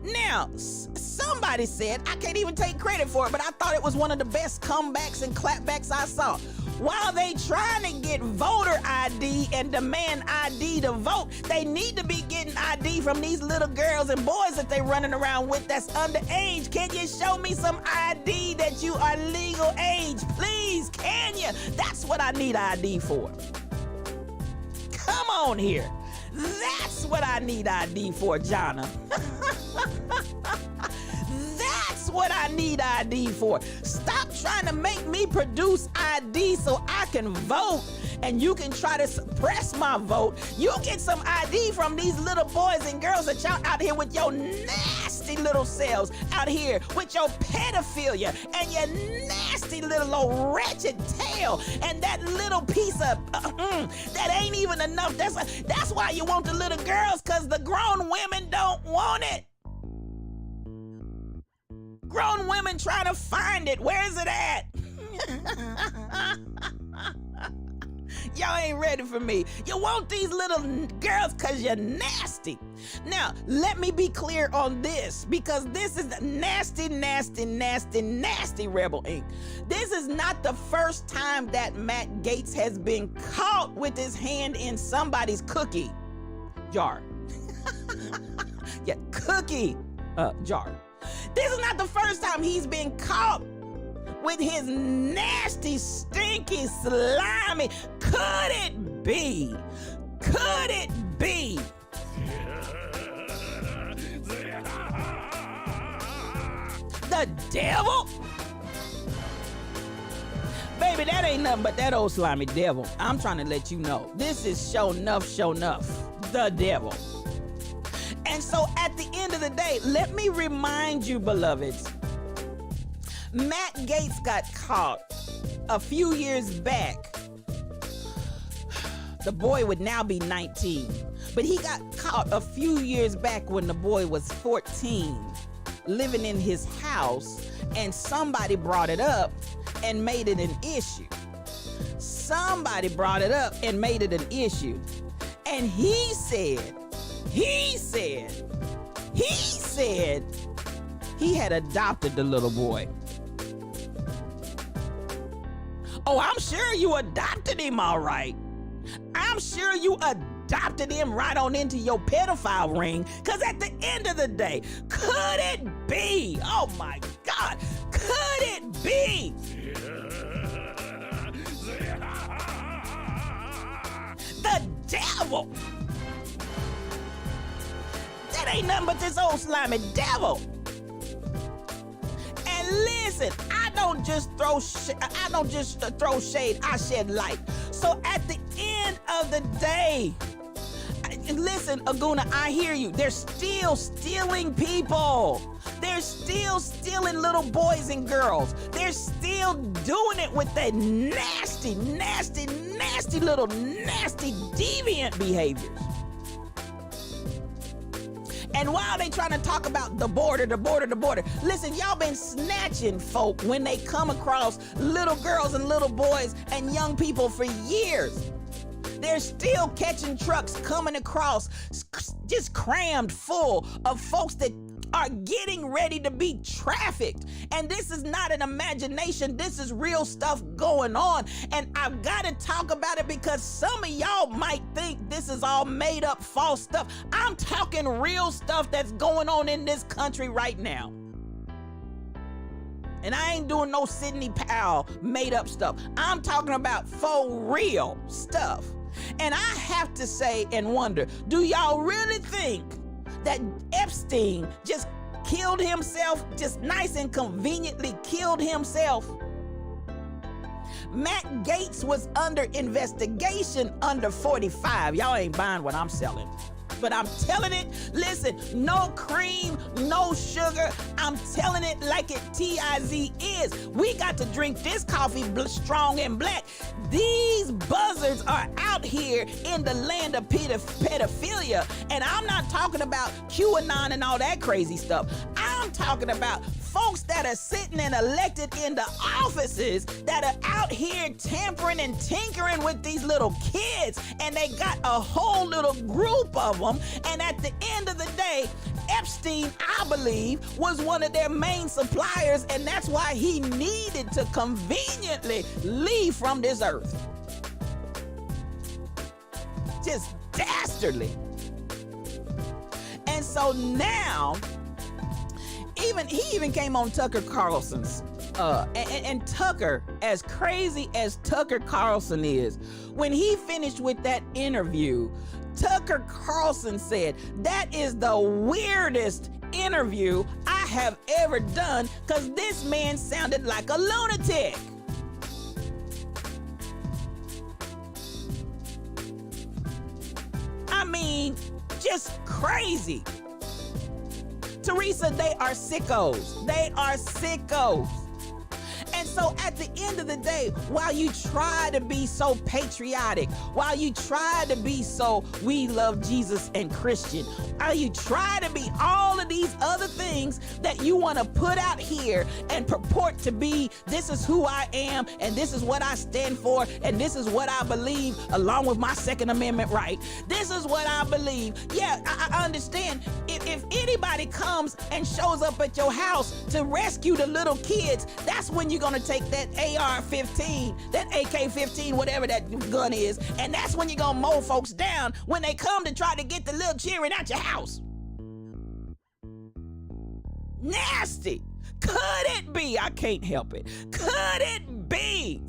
Now, somebody said, I can't even take credit for it, but I thought it was one of the best comebacks and clapbacks I saw. While they trying to get voter ID and demand ID to vote, they need to be getting ID from these little girls and boys that they running around with that's underage. Can you show me some ID that you are legal age? Please, can you? That's what I need ID for. Come on here. That's what I need ID for, Jonna. That's what I need ID for. Stop trying to make me produce ID so I can vote and you can try to suppress my vote. You get some ID from these little boys and girls that y'all out here with your nasty little selves, out here with your pedophilia and your nasty little old wretched tail and that little piece of that ain't even enough. That's why you want the little girls, because the grown women don't want it. Grown women trying to find it. Where is it at? Y'all ain't ready for me. You want these little girls because you're nasty. Now, let me be clear on this, because this is nasty, nasty, nasty, nasty Rebel Inc. This is not the first time that Matt Gaetz has been caught with his hand in somebody's cookie jar. Yeah, cookie jar. This is not the first time he's been caught with his nasty, stinky, slimy. Could it be? Could it be? The devil? Baby, that ain't nothing but that old slimy devil. I'm trying to let you know. This is show enough, the devil. And so at the end of the day, let me remind you, beloveds, Matt Gaetz got caught a few years back. The boy would now be 19, but he got caught a few years back when the boy was 14, living in his house, and somebody brought it up and made it an issue. Somebody brought it up and made it an issue. And he said he had adopted the little boy. Oh, I'm sure you adopted him, all right. I'm sure you adopted him right on into your pedophile ring, because at the end of the day, could it be? Oh my God, could it be? The devil. That ain't nothing but this old slimy devil. And listen, I don't just throw shade, I shed light. So at the end of the day, listen, Aguna, I hear you. They're still stealing people. They're still stealing little boys and girls. They're still doing it with that nasty, nasty, nasty little nasty deviant behaviors. And while they trying to talk about the border, listen, y'all been snatching folk when they come across little girls and little boys and young people for years. They're still catching trucks coming across, just crammed full of folks that are getting ready to be trafficked. And this is not an imagination. This is real stuff going on. And I've got to talk about it because some of y'all might think this is all made up false stuff. I'm talking real stuff that's going on in this country right now. And I ain't doing no Sidney Powell made up stuff. I'm talking about for real stuff. And I have to say and wonder, do y'all really think that Epstein just killed himself, just nice and conveniently killed himself? Matt Gaetz was under investigation under 45. Y'all ain't buying what I'm selling. But I'm telling it, listen, no cream, no sugar. I'm telling it like it TIZ is. We got to drink this coffee strong and black. These buzzards are out here in the land of pedophilia. And I'm not talking about QAnon and all that crazy stuff. I'm talking about folks that are sitting and elected into offices that are out here tampering and tinkering with these little kids, and they got a whole little group of them. And at the end of the day, Epstein, I believe, was one of their main suppliers, and that's why he needed to conveniently leave from this earth. Just dastardly. And so now, he even came on Tucker Carlson's, and Tucker, as crazy as Tucker Carlson is, when he finished with that interview, Tucker Carlson said, that is the weirdest interview I have ever done, because this man sounded like a lunatic. I mean, just crazy. Teresa, they are sickos. They are sickos. And so at the end of the day, while you try to be so patriotic, while you try to be so we love Jesus and Christian, while you try to be all of these other things that you want to put out here and purport to be, this is who I am, and this is what I stand for, and this is what I believe, along with my Second Amendment right. This is what I believe. Yeah, I understand. If anybody comes and shows up at your house to rescue the little kids, that's when you're going to take that AR-15, that AK-15, whatever that gun is, and that's when you're going to mow folks down when they come to try to get the little children out your house. Nasty. Could it be? I can't help it. Could it be?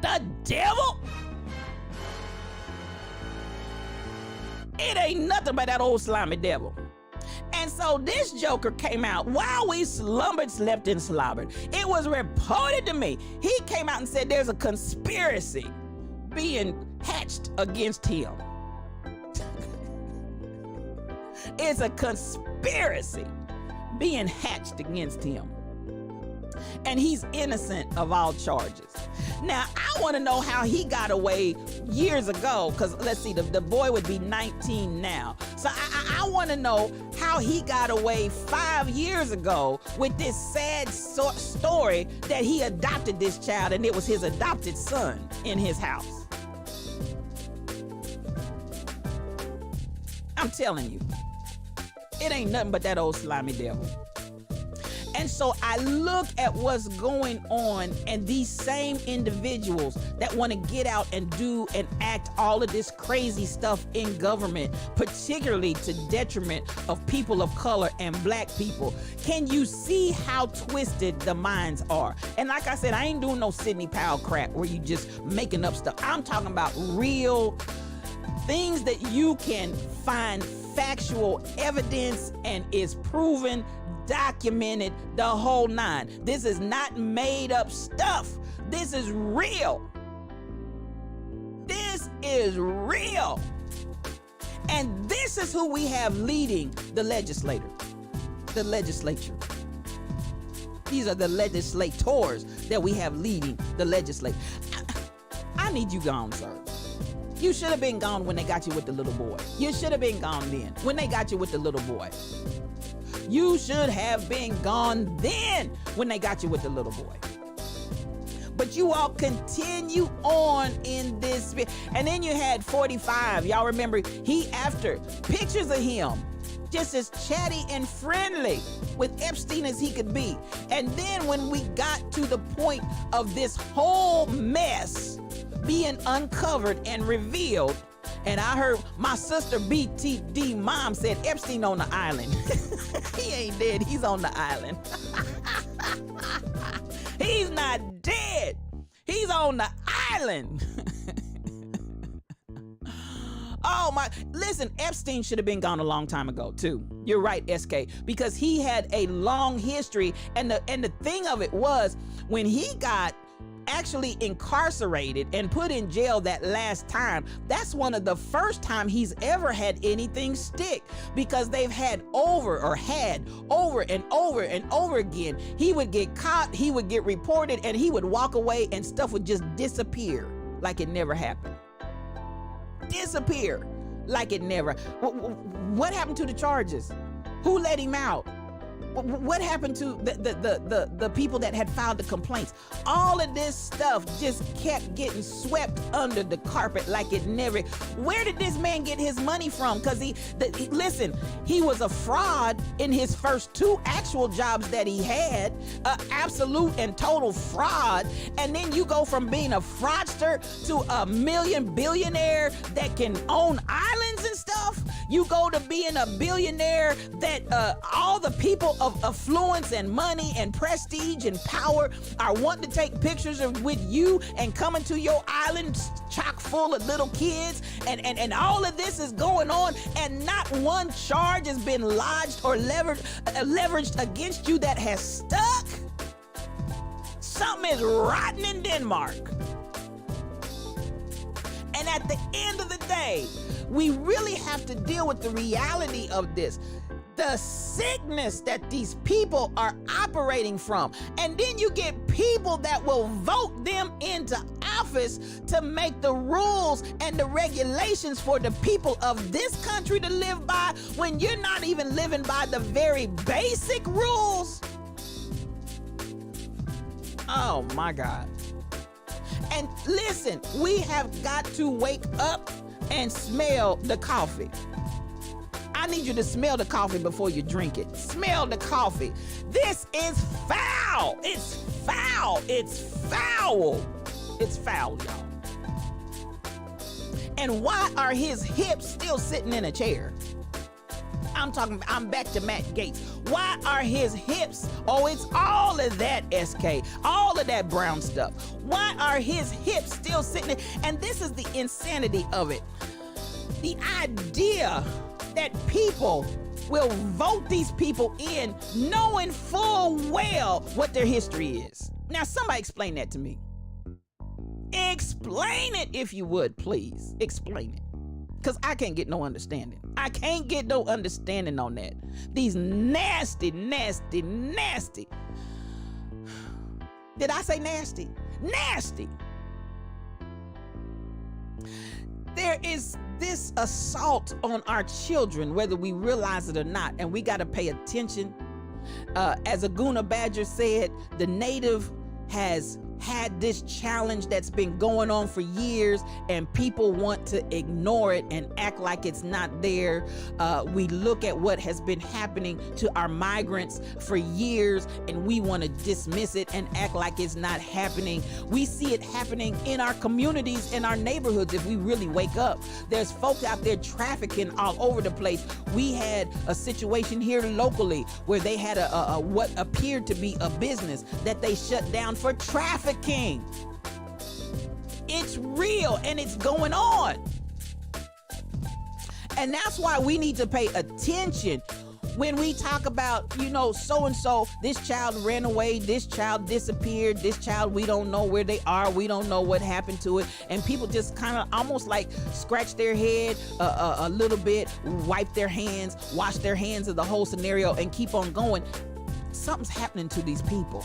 The devil? It ain't nothing but that old slimy devil. And so this joker came out while we slumbered, slept, and slobbered. It was reported to me. He came out and said there's a conspiracy being hatched against him. It's a conspiracy being hatched against him. And he's innocent of all charges. Now, I want to know how he got away years ago, because let's see, the boy would be 19 now. So I want to know how he got away 5 years ago with this sad story that he adopted this child and it was his adopted son in his house. I'm telling you, it ain't nothing but that old slimy devil. And so I look at what's going on, and these same individuals that want to get out and do and act all of this crazy stuff in government, particularly to detriment of people of color and black people. Can you see how twisted the minds are? And like I said, I ain't doing no Sidney Powell crap where you just making up stuff. I'm talking about real things that you can find factual evidence and is proven, documented, the whole nine. This is not made up stuff. This is real. This is real. And this is who we have leading the legislature. These are the legislators that we have leading the legislature. I need you gone, sir. You should have been gone when they got you with the little boy. You should have been gone then when they got you with the little boy. You should have been gone then when they got you with the little boy. But you all continue on in this. And then you had 45. Y'all remember, he after pictures of him just as chatty and friendly with Epstein as he could be. And then when we got to the point of this whole mess being uncovered and revealed, And I heard my sister BTD mom said Epstein on the island. He ain't dead, he's on the island. He's not dead, he's on the island. Oh my, listen, Epstein should have been gone a long time ago too. You're right, SK, because he had a long history. And the thing of it was, when he got actually incarcerated and put in jail that last time, that's one of the first time he's ever had anything stick, because they've had over and over again. He would get caught, he would get reported, and he would walk away and stuff would just disappear like it never happened. Disappear like it never. What happened to the charges? Who let him out? What happened to the people that had filed the complaints? All of this stuff just kept getting swept under the carpet like it never. Where did this man get his money from? Because listen, he was a fraud in his first 2 actual jobs that he had, absolute and total fraud. And then you go from being a fraudster to a billionaire that can own islands and stuff. You go to being a billionaire that all the people of affluence and money and prestige and power are wanting to take pictures with you and coming to your island chock full of little kids, and all of this is going on, and not one charge has been lodged or leveraged against you that has stuck. Something is rotten in Denmark. And at the end of the day, we really have to deal with the reality of this. The sickness that these people are operating from. And then you get people that will vote them into office to make the rules and the regulations for the people of this country to live by, when you're not even living by the very basic rules. Oh my God. And listen, we have got to wake up and smell the coffee. I need you to smell the coffee before you drink it. Smell the coffee. This is foul. It's foul. It's foul. It's foul, y'all. And why are his hips still sitting in a chair? I'm back to Matt Gaetz. Why are his hips? Oh, it's all of that, SK. All of that brown stuff. Why are his hips still sitting there? And this is the insanity of it. The idea that people will vote these people in knowing full well what their history is. Now, somebody explain that to me. Explain it if you would, please. Explain it. Because I can't get no understanding. I can't get no understanding on that. These nasty, nasty, nasty. Did I say nasty? Nasty. There is this assault on our children, whether we realize it or not, and we got to pay attention. As Aguna Badger said, the native has had this challenge that's been going on for years, and people want to ignore it and act like it's not there. We look at what has been happening to our migrants for years, and we want to dismiss it and act like it's not happening. We see it happening in our communities, in our neighborhoods, if we really wake up. There's folks out there trafficking all over the place. We had a situation here locally where they had a what appeared to be a business that they shut down for trafficking. It's real and it's going on. And that's why we need to pay attention when we talk about, so-and-so, this child ran away, this child disappeared, this child, we don't know where they are, we don't know what happened to it. And people just kind of almost like scratch their head a little bit, wipe their hands, wash their hands of the whole scenario and keep on going. Something's happening to these people.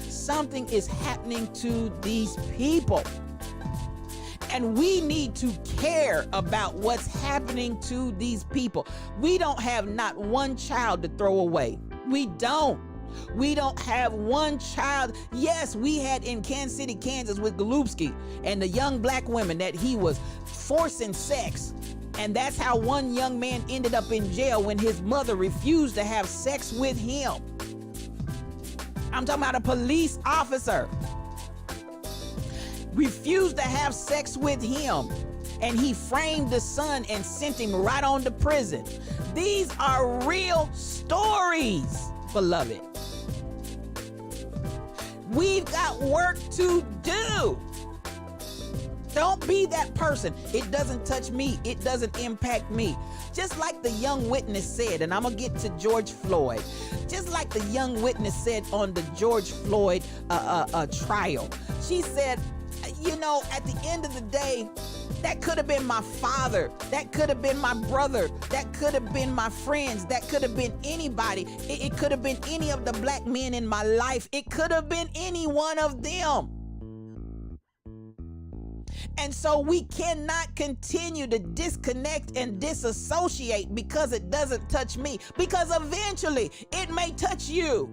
Something is happening to these people. And we need to care about what's happening to these people. We don't have not one child to throw away. We don't. We don't have one child. Yes, we had in Kansas City, Kansas with Golubsky and the young black women that he was forcing sex. And that's how one young man ended up in jail when his mother refused to have sex with him. I'm talking about a police officer. Refused to have sex with him. and he framed the son and sent him right on to prison. These are real stories, beloved. We've got work to do. Don't be that person. It doesn't touch me. It doesn't impact me. Just like the young witness said, and I'm going to get to George Floyd. Just like the young witness said on the George Floyd trial. She said, you know, at the end of the day, that could have been my father. That could have been my brother. That could have been my friends. That could have been anybody. It could have been any of the black men in my life. It could have been any one of them. And so we cannot continue to disconnect and disassociate because it doesn't touch me, because eventually it may touch you.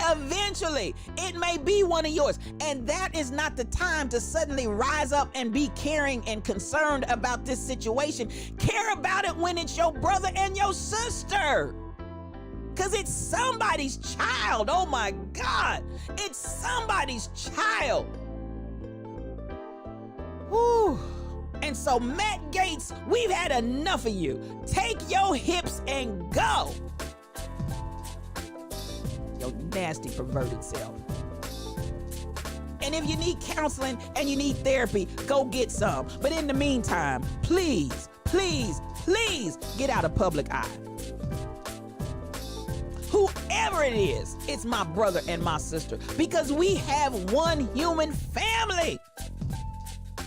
Eventually, it may be one of yours. And that is not the time to suddenly rise up and be caring and concerned about this situation. Care about it when it's your brother and your sister. Because it's somebody's child. Oh my God. It's somebody's child. Whew. And so, Matt Gaetz, we've had enough of you. Take your hips and go. Your nasty, perverted self. And if you need counseling and you need therapy, go get some. But in the meantime, please, please, please get out of public eye. Whoever it is, it's my brother and my sister, because we have one human family.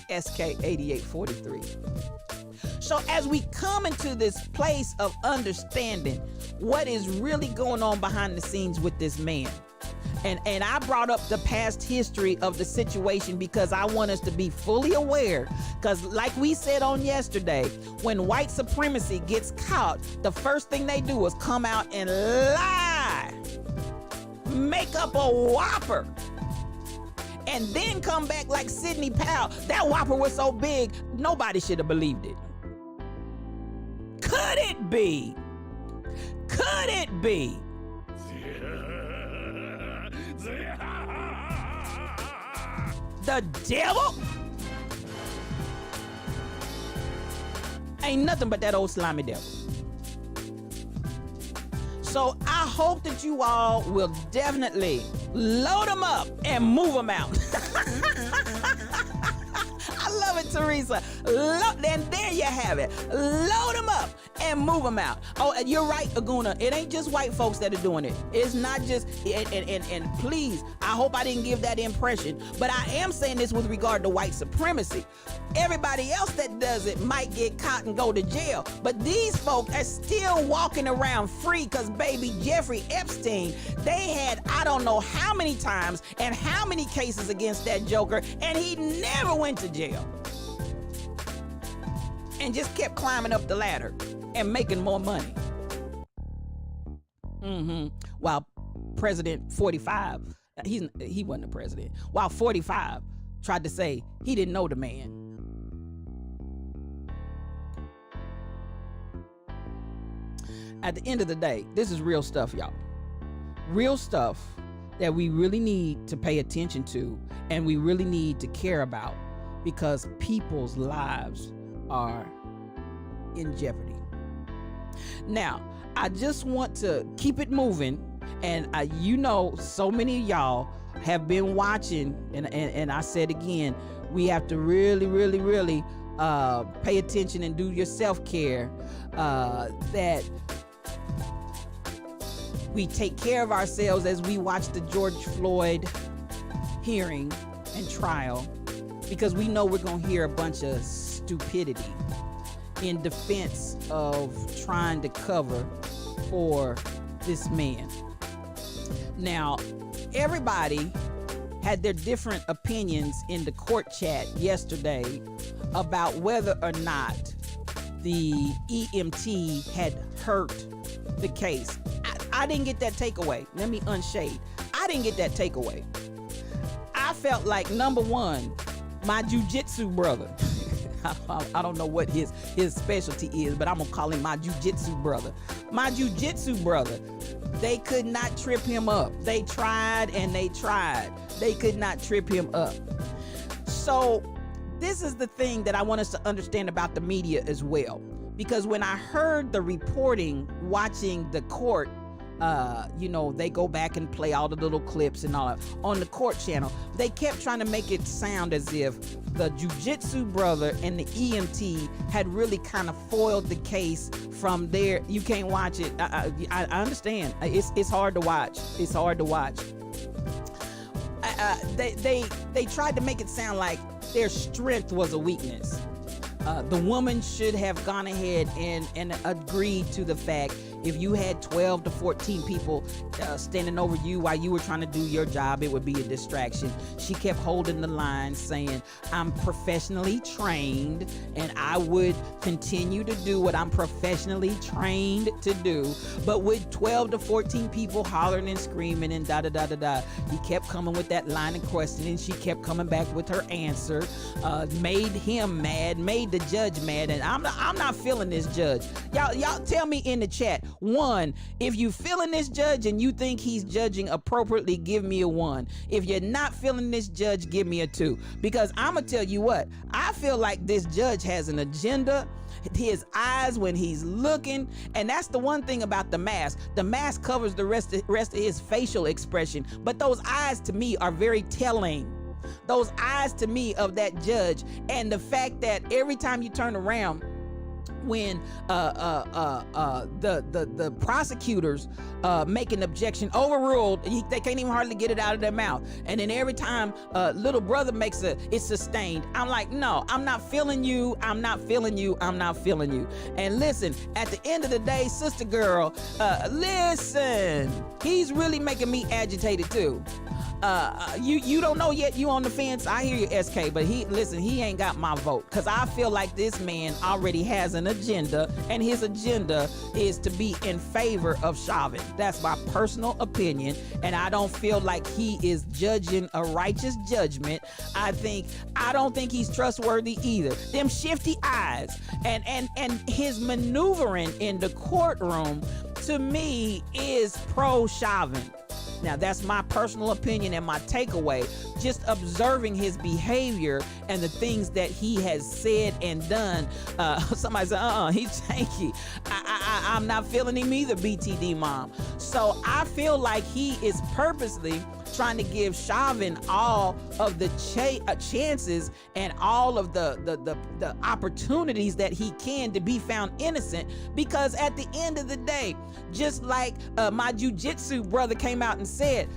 SK 8843. So as we come into this place of understanding what is really going on behind the scenes with this man, and I brought up the past history of the situation because I want us to be fully aware, because like we said on yesterday, when white supremacy gets caught, the first thing they do is come out and lie, make up a whopper, and then come back like Sidney Powell. That whopper was so big, nobody should have believed it. Could it be? Could it be? The devil? Ain't nothing but that old slimy devil. So I hope that you all will definitely load them up and move them out. I love it, Teresa. And there you have it. Load them up and move them out. Oh, and you're right, Aguna. It ain't just white folks that are doing it. It's not just, and please, I hope I didn't give that impression, but I am saying this with regard to white supremacy. Everybody else that does it might get caught and go to jail, but these folk are still walking around free because baby Jeffrey Epstein, they had I don't know how many times and how many cases against that joker, and he never went to jail. And just kept climbing up the ladder and making more money. While President 45, he wasn't a president, while 45 tried to say he didn't know the man. At the end of the day, this is real stuff, y'all. Real stuff that we really need to pay attention to and we really need to care about, because people's lives are in jeopardy. Now, I just want to keep it moving, and you know, so many of y'all have been watching, and I said again, we have to really, really, really pay attention and do your self-care, that we take care of ourselves as we watch the George Floyd hearing and trial, because we know we're going to hear a bunch of stupidity in defense of trying to cover for this man. Now, everybody had their different opinions in the court chat yesterday about whether or not the EMT had hurt the case. I didn't get that takeaway. Let me unshade. I didn't get that takeaway. I felt like, number one, my jujitsu brother, I don't know what his specialty is, but I'm gonna call him my jujitsu brother. My jujitsu brother, they could not trip him up. They tried and they tried. They could not trip him up. So this is the thing that I want us to understand about the media as well. Because when I heard the reporting, watching the court, they go back and play all the little clips and all that on the court channel. They kept trying to make it sound as if the jujitsu brother and the EMT had really kind of foiled the case from there. You can't watch it. I understand. It's hard to watch. It's hard to watch. They tried to make it sound like their strength was a weakness. The woman should have gone ahead and agreed to the fact if you had 12 to 14 people standing over you while you were trying to do your job, it would be a distraction. She kept holding the line saying, I'm professionally trained and I would continue to do what I'm professionally trained to do. But with 12 to 14 people hollering and screaming and da-da-da-da-da, he kept coming with that line of questioning. She kept coming back with her answer, made him mad, made the judge mad, and I'm not feeling this judge. Y'all tell me in the chat. 1, if you feeling this judge and you think he's judging appropriately, give me a 1. If you're not feeling this judge, give me a 2. Because I'm gonna tell you what, I feel like this judge has an agenda. His eyes when he's looking, and that's the one thing about the mask. The mask covers the rest of his facial expression, but those eyes to me are very telling. Those eyes to me of that judge, and the fact that every time you turn around, when the prosecutors make an objection overruled, they can't even hardly get it out of their mouth, and then every time little brother makes it's sustained. I'm like, no, I'm not feeling you, I'm not feeling you, I'm not feeling you. And listen, at the end of the day, sister girl, listen, he's really making me agitated too. You don't know yet, you on the fence. I hear you, SK, but he ain't got my vote, because I feel like this man already has an agenda, and his agenda is to be in favor of Chauvin. That's my personal opinion, and I don't feel like he is judging a righteous judgment. I don't think he's trustworthy either. Them shifty eyes and his maneuvering in the courtroom, to me, is pro Chauvin. Now, that's my personal opinion and my takeaway, just observing his behavior and the things that he has said and done. Somebody said, he's tanky. I'm not feeling him either, BTD mom. So I feel like he is purposely trying to give Chauvin all of the chances and all of the opportunities that he can to be found innocent, because at the end of the day, just like my jujitsu brother came out and said,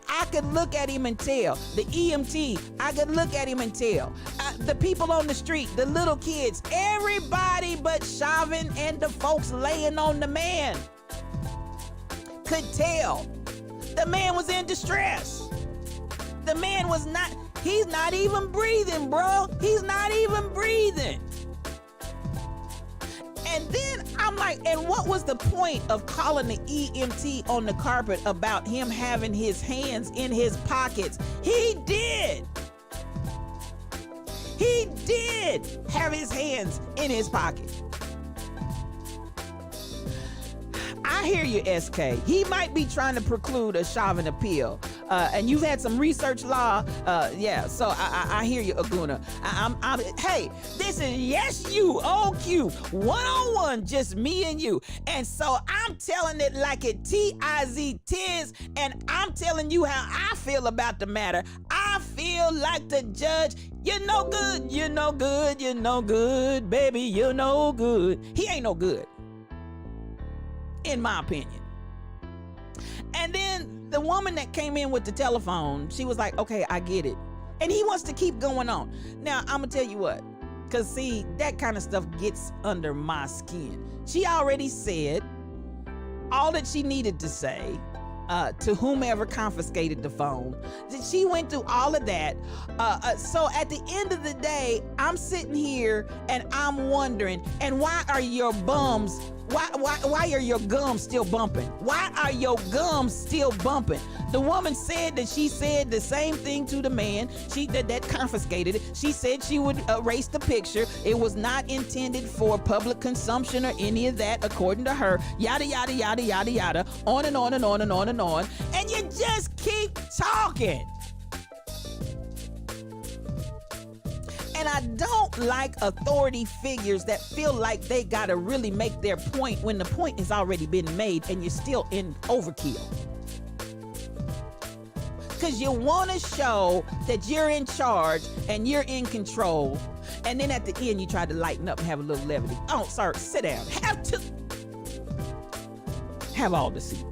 I could look at him and tell. The EMT, I could look at him and tell. The people on the street, the little kids, everybody but Chauvin and the folks laying on the man could tell. The man was in distress. The man he's not even breathing, bro. He's not even breathing. And then I'm like, and what was the point of calling the EMT on the carpet about him having his hands in his pockets? He did have his hands in his pocket. I hear you, SK. He might be trying to preclude a Chauvin appeal. And you've had some research law. So I hear you, Aguna. Hey, this is Yes You, OQ, one-on-one, just me and you. And so I'm telling it like it Tiz, and I'm telling you how I feel about the matter. I feel like the judge, you're no good, you're no good, you're no good, baby, you're no good. He ain't no good, in my opinion. And then the woman that came in with the telephone, she was like, okay, I get it. And he wants to keep going on. Now, I'm gonna tell you what, because see, that kind of stuff gets under my skin. She already said all that she needed to say to whomever confiscated the phone. She went through all of that. So at the end of the day, I'm sitting here and I'm wondering, and why are your bums, why are your gums still bumping? Why are your gums still bumping? The woman said that she said the same thing to the man. She that confiscated it. She said she would erase the picture. It was not intended for public consumption or any of that, according to her. Yada, yada, yada, yada, yada. On and on and on and on and on. And you just keep talking. And I don't like authority figures that feel like they gotta really make their point when the point has already been made and you're still in overkill. Because you want to show that you're in charge and you're in control, and then at the end you try to lighten up and have a little levity. Oh, sorry, sit down. Have all the seats.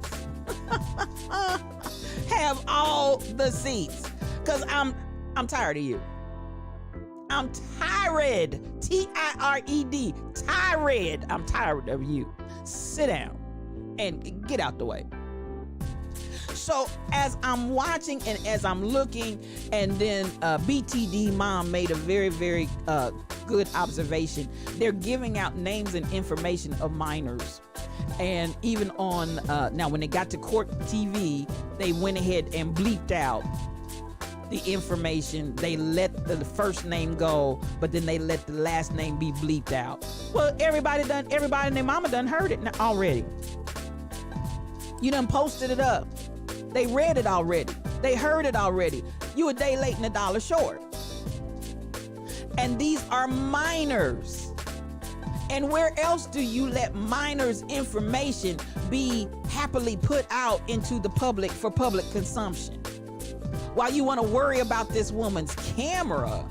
Have all the seats. Because I'm tired of you. I'm tired. T-I-R-E-D. Tired. I'm tired of you. Sit down and get out the way. So as I'm watching and as I'm looking, and then BTD Mom made a very, very good observation. They're giving out names and information of minors. And even on, now when they got to court TV, they went ahead and bleeped out the information. They let the first name go, but then they let the last name be bleeped out. Well, everybody and their mama done heard it already. You done posted it up. They read it already. They heard it already. You a day late and a dollar short. And these are minors. And where else do you let minors' information be happily put out into the public for public consumption? While you want to worry about this woman's camera.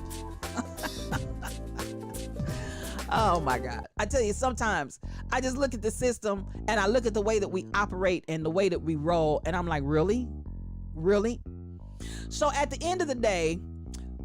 Oh my God. I tell you, sometimes I just look at the system and I look at the way that we operate and the way that we roll, and I'm like, really? Really? So at the end of the day,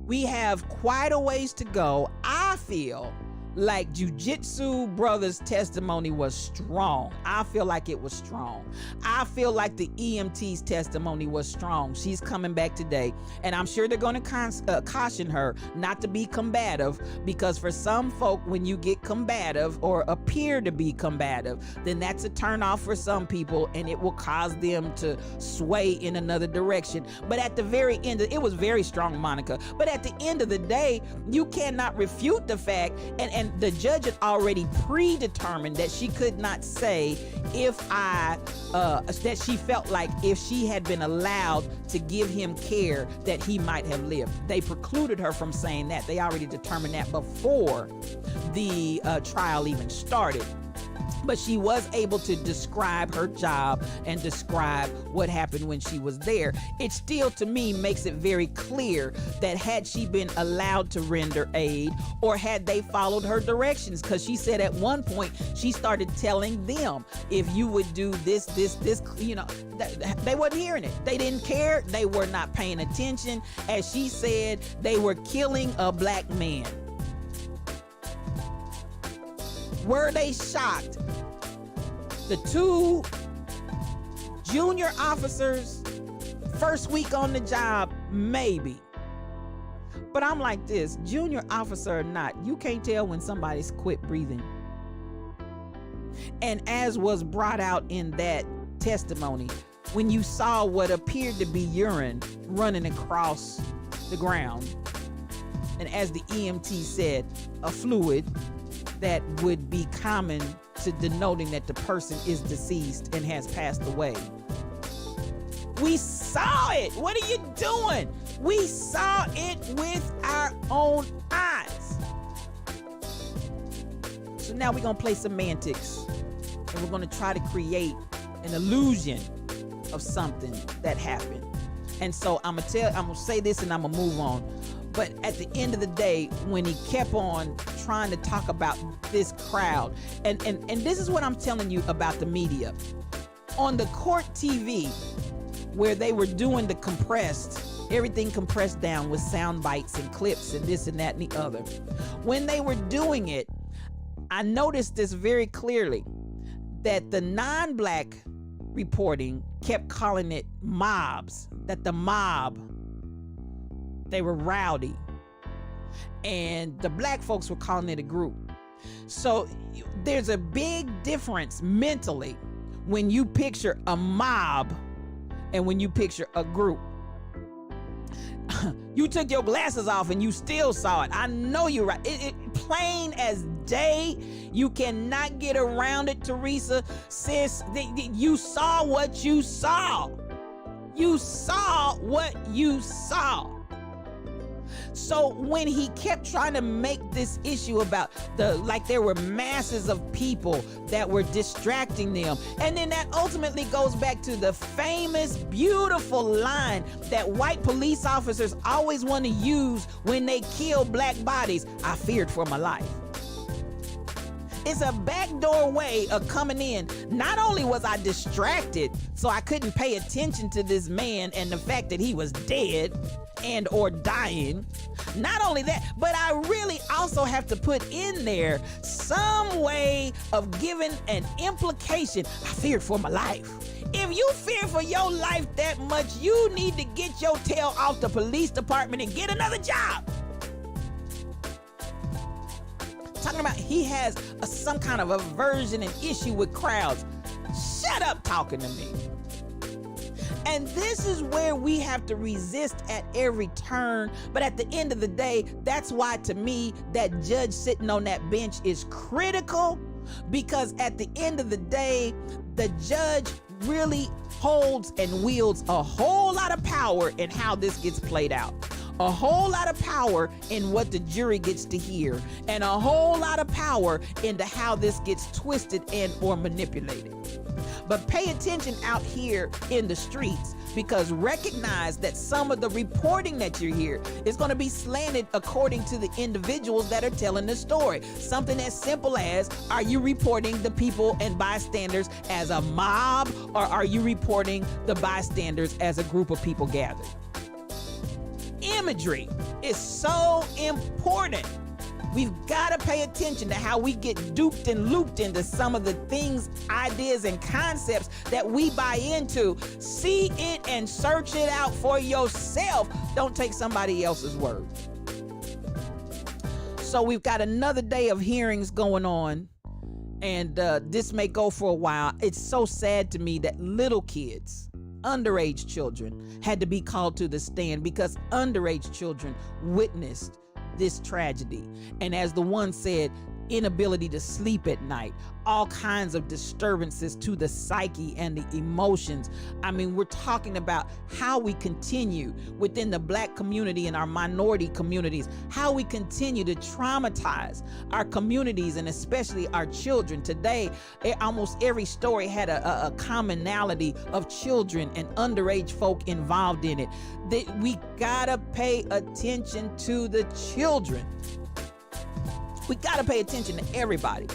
we have quite a ways to go. I feel like Jiu-Jitsu Brothers' testimony was strong. I feel like it was strong. I feel like the EMT's testimony was strong. She's coming back today, and I'm sure they're going to caution her not to be combative, because for some folk, when you get combative or appear to be combative, then that's a turnoff for some people, and it will cause them to sway in another direction. But at the very end, it was very strong, Monica, but at the end of the day, you cannot refute the fact, and the judge had already predetermined that she could not say that she felt like if she had been allowed to give him care that he might have lived. They precluded her from saying that. They already determined that before the trial even started. But she was able to describe her job and describe what happened when she was there. It still, to me, makes it very clear that had she been allowed to render aid, or had they followed her directions, because she said at one point she started telling them, if you would do this, you know, they wasn't hearing it. They didn't care. They were not paying attention. As she said, they were killing a black man. Were they shocked? The two junior officers, first week on the job, maybe. But I'm like this, junior officer or not, you can't tell when somebody's quit breathing. And as was brought out in that testimony, when you saw what appeared to be urine running across the ground, and as the EMT said, a fluid that would be common to denoting that the person is deceased and has passed away. We saw it. What are you doing? We saw it with our own eyes. So now we're going to play semantics, and we're going to try to create an illusion of something that happened. And so I'm going to say this and I'm going to move on. But at the end of the day, when he kept on trying to talk about this crowd, and this is what I'm telling you about the media. On the court TV, where they were doing the everything compressed down with sound bites and clips and this and that and the other. When they were doing it, I noticed this very clearly, that the non-black reporting kept calling it mobs, that the mob, they were rowdy, and the black folks were calling it a group. So there's a big difference mentally when you picture a mob and when you picture a group. You took your glasses off and you still saw it. I know you're right. It plain as day. You cannot get around it, Teresa. Sis, you saw what you saw. You saw what you saw. So when he kept trying to make this issue about like there were masses of people that were distracting them, and then that ultimately goes back to the famous, beautiful line that white police officers always want to use when they kill black bodies: I feared for my life. It's a backdoor way of coming in. Not only was I distracted, so I couldn't pay attention to this man and the fact that he was dead and or dying. Not only that, but I really also have to put in there some way of giving an implication. I feared for my life. If you fear for your life that much, you need to get your tail off the police department and get another job. Talking about he has some kind of aversion and issue with crowds. Shut up talking to me. And this is where we have to resist at every turn. But at the end of the day, that's why to me that judge sitting on that bench is critical, because at the end of the day, the judge really holds and wields a whole lot of power in how this gets played out. A whole lot of power in what the jury gets to hear, and a whole lot of power into how this gets twisted and or manipulated. But pay attention out here in the streets, because recognize that some of the reporting that you hear is going to be slanted according to the individuals that are telling the story. Something as simple as, are you reporting the people and bystanders as a mob, or are you reporting the bystanders as a group of people gathered? Imagery is so important. We've got to pay attention to how we get duped and looped into some of the things, ideas, and concepts that we buy into. See it and search it out for yourself. Don't take somebody else's word. So we've got another day of hearings going on, and this may go for a while. It's so sad to me that little kids, underage children, had to be called to the stand because underage children witnessed this tragedy. And as the one said, inability to sleep at night, all kinds of disturbances to the psyche and the emotions. I mean, we're talking about how we continue within the Black community and our minority communities, how we continue to traumatize our communities and especially our children. Today, almost every story had a commonality of children and underage folk involved in it. We gotta pay attention to the children. We got to pay attention to everybody.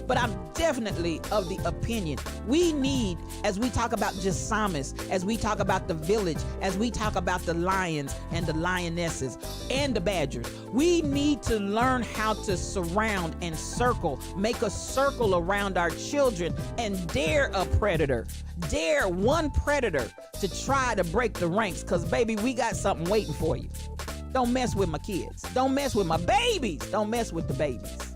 But I'm definitely of the opinion we need, as we talk about Jasamis, as we talk about the village, as we talk about the lions and the lionesses and the badgers, we need to learn how to surround and circle, make a circle around our children and dare a predator, dare one predator to try to break the ranks, because baby, we got something waiting for you. Don't mess with my kids. Don't mess with my babies. Don't mess with the babies.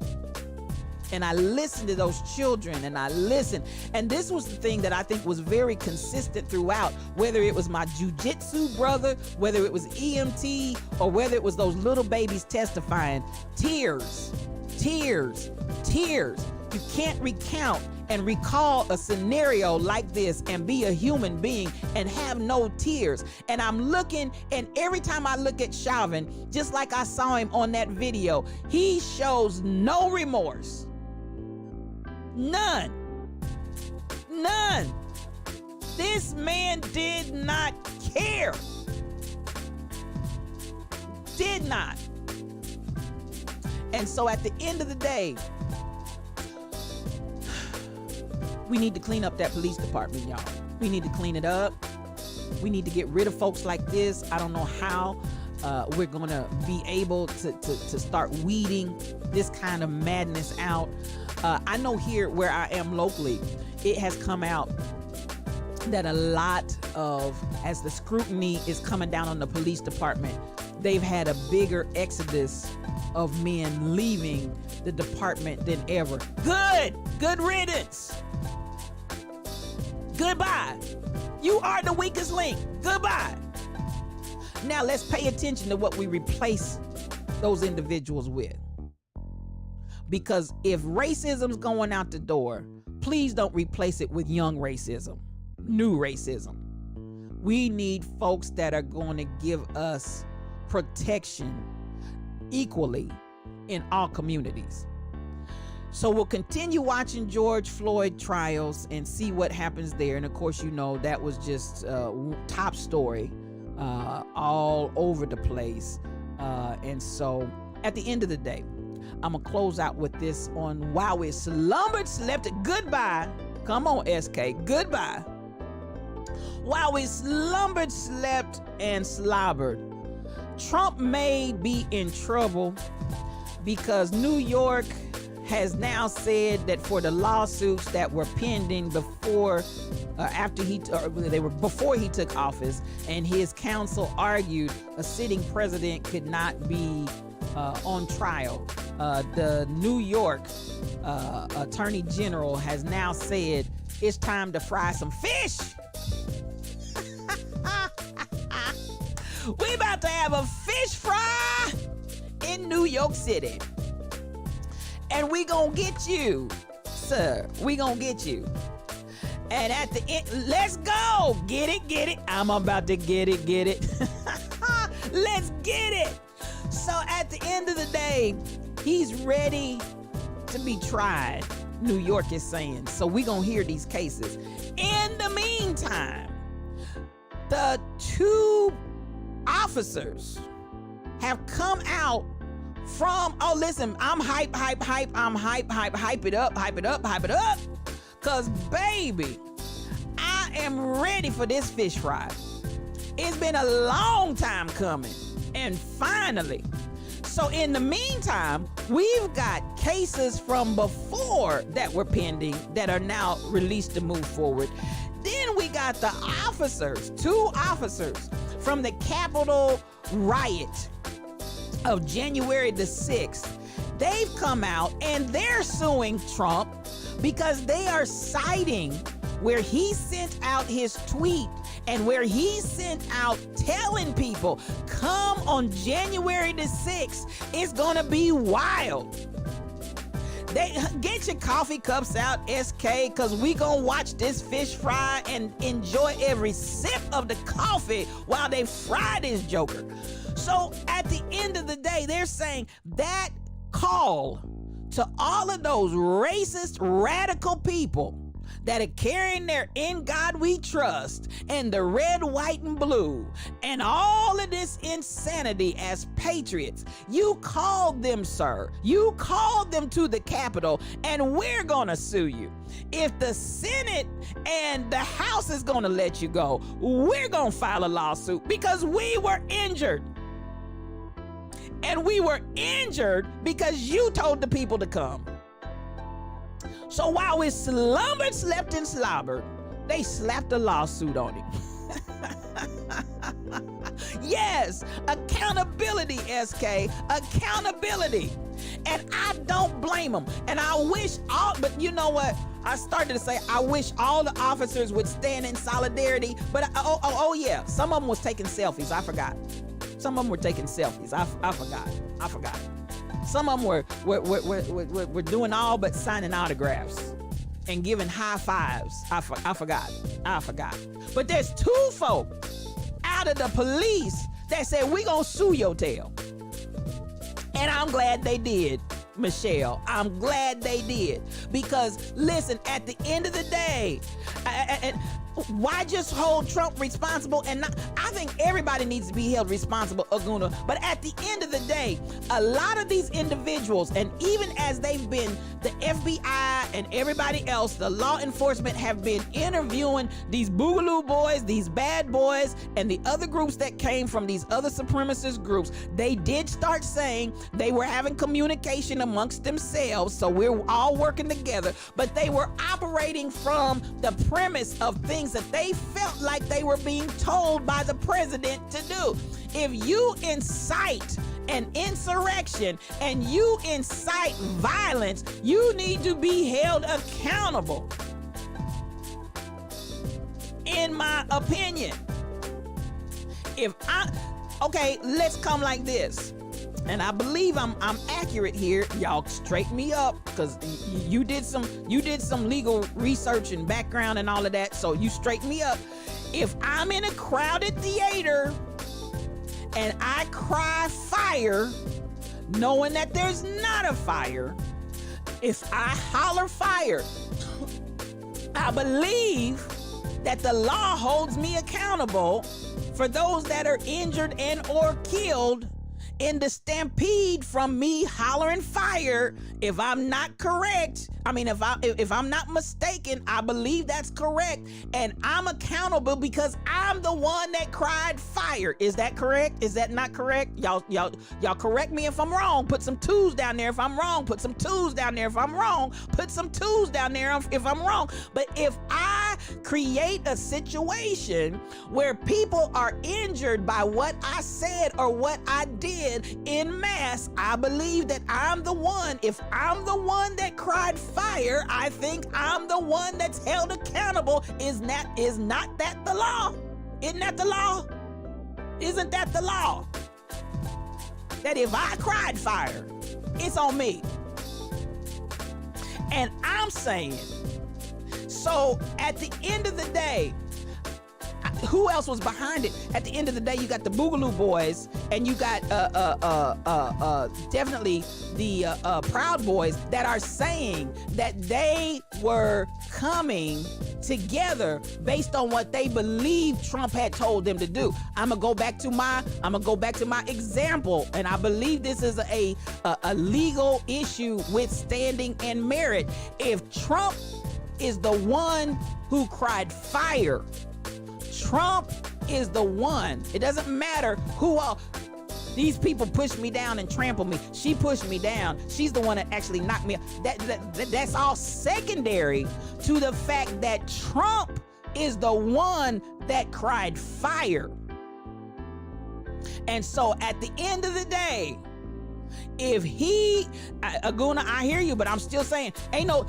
And I listened to those children, and I listened. And this was the thing that I think was very consistent throughout, whether it was my jujitsu brother, whether it was EMT, or whether it was those little babies testifying. Tears, tears, tears. You can't recount and recall a scenario like this and be a human being and have no tears. And I'm looking, and every time I look at Chauvin, just like I saw him on that video, he shows no remorse. None. None. This man did not care. Did not. And so at the end of the day, we need to clean up that police department, y'all. We need to clean it up. We need to get rid of folks like this. I don't know how we're gonna be able to start weeding this kind of madness out. I know here where I am locally, it has come out that a lot of, as the scrutiny is coming down on the police department, they've had a bigger exodus of men leaving the department than ever. Good riddance. Goodbye. You are the weakest link. Goodbye. Now let's pay attention to what we replace those individuals with. Because if racism's going out the door, please don't replace it with young racism, new racism. We need folks that are going to give us protection equally in all communities. So we'll continue watching George Floyd trials and see what happens there. And of course, you know, that was just top story all over the place. And so at the end of the day, I'm going to close out with this on While We Slumbered, Slept. Goodbye. Come on, SK. Goodbye. While we slumbered, slept, and slobbered, Trump may be in trouble because New York has now said that for the lawsuits that were pending before he took office, and his counsel argued a sitting president could not be on trial. The New York Attorney General has now said it's time to fry some fish. We about to have a fish fry in New York City. And we gonna get you, sir. We gonna get you. And at the end, let's go. Get it. I'm about to get it. Let's get it. So at the end of the day, he's ready to be tried, New York is saying. So we gonna hear these cases. In the meantime, the two officers have come out from, oh, listen, I'm hype. I'm hype it up. Cause baby, I am ready for this fish fry. It's been a long time coming. And finally, so in the meantime, we've got cases from before that were pending that are now released to move forward. Then we got the officers, two officers from the Capitol riot of January the 6th. They've come out and they're suing Trump because they are citing where he sent out his tweet and where he sent out telling people, come on January the 6th, it's gonna be wild. They get your coffee cups out, SK, because we gonna watch this fish fry and enjoy every sip of the coffee while they fry this joker. So at the end of the day, they're saying that call to all of those racist, radical people that are carrying their "In God We Trust" and the red, white, and blue, and all of this insanity as patriots. You called them, sir. You called them to the Capitol, and we're gonna sue you. If the Senate and the House is gonna let you go, we're gonna file a lawsuit because we were injured. And we were injured because you told the people to come. So while we slumbered, slept, and slobbered, they slapped a lawsuit on him. Yes, accountability, SK, accountability. And I don't blame them. And I wish but you know what? I started to say, I wish all the officers would stand in solidarity. But oh yeah, some of them was taking selfies. I forgot. Some of them were taking selfies. I forgot. Some of them were doing all but signing autographs and giving high fives. I forgot. But there's two folk out of the police that said, we gonna sue your tail. And I'm glad they did, Michelle. I'm glad they did. Because listen, at the end of the day, why just hold Trump responsible and not? I think everybody needs to be held responsible, Aguna. But at the end of the day, a lot of these individuals, and even as they've been, the FBI and everybody else, the law enforcement have been interviewing these Boogaloo boys, these bad boys, and the other groups that came from these other supremacist groups. They did start saying they were having communication amongst themselves, so we're all working together, but they were operating from the premise of things that they felt like they were being told by the president to do. If you incite an insurrection and you incite violence, you need to be held accountable. In my opinion, okay, let's come like this. And I believe I'm accurate here. Y'all straighten me up, because you did some legal research and background and all of that. So you straighten me up. If I'm in a crowded theater and I cry fire, knowing that there's not a fire, if I holler fire, I believe that the law holds me accountable for those that are injured and or killed in the stampede from me hollering fire. If I'm not correct, if I'm not mistaken, I believe that's correct, and I'm accountable because I'm the one that cried fire. Is that correct? Is that not correct? Y'all correct me if I'm wrong. Put some twos down there if I'm wrong. Put some twos down there if I'm wrong. Put some twos down there if I'm wrong. But if I create a situation where people are injured by what I said or what I did in mass, I believe that I'm the one. If I'm the one that cried fire, I think I'm the one that's held accountable. Is not that the law? Isn't that the law? Isn't that the law? That if I cried fire, it's on me. And I'm saying, so at the end of the day, who else was behind it? At the end of the day, you got the Boogaloo Boys, and you got definitely the Proud Boys that are saying that they were coming together based on what they believe Trump had told them to do. I'm gonna go back to my example, and I believe this is a legal issue with standing and merit. If Trump is the one who cried fire, Trump is the one. It doesn't matter who all. These people pushed me down and trampled me. She pushed me down. She's the one that actually knocked me out. That's all secondary to the fact that Trump is the one that cried fire. And so at the end of the day, if Aguna, I hear you, but I'm still saying, ain't no,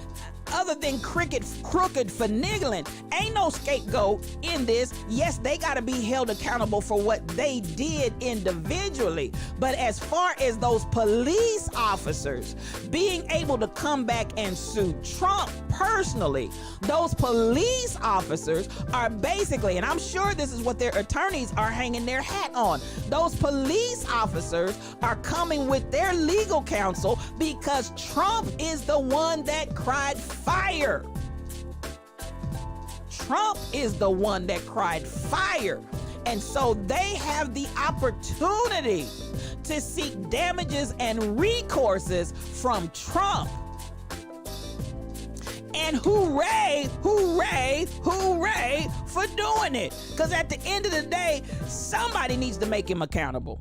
other than crooked finagling, ain't no scapegoat in this. Yes, they got to be held accountable for what they did individually. But as far as those police officers being able to come back and sue Trump personally, those police officers are basically, and I'm sure this is what their attorneys are hanging their hat on, those police officers are coming with their legal counsel because Trump is the one that cried fire. Trump is the one that cried fire. And so they have the opportunity to seek damages and recourses from Trump. And hooray, hooray, hooray for doing it. Because at the end of the day, somebody needs to make him accountable.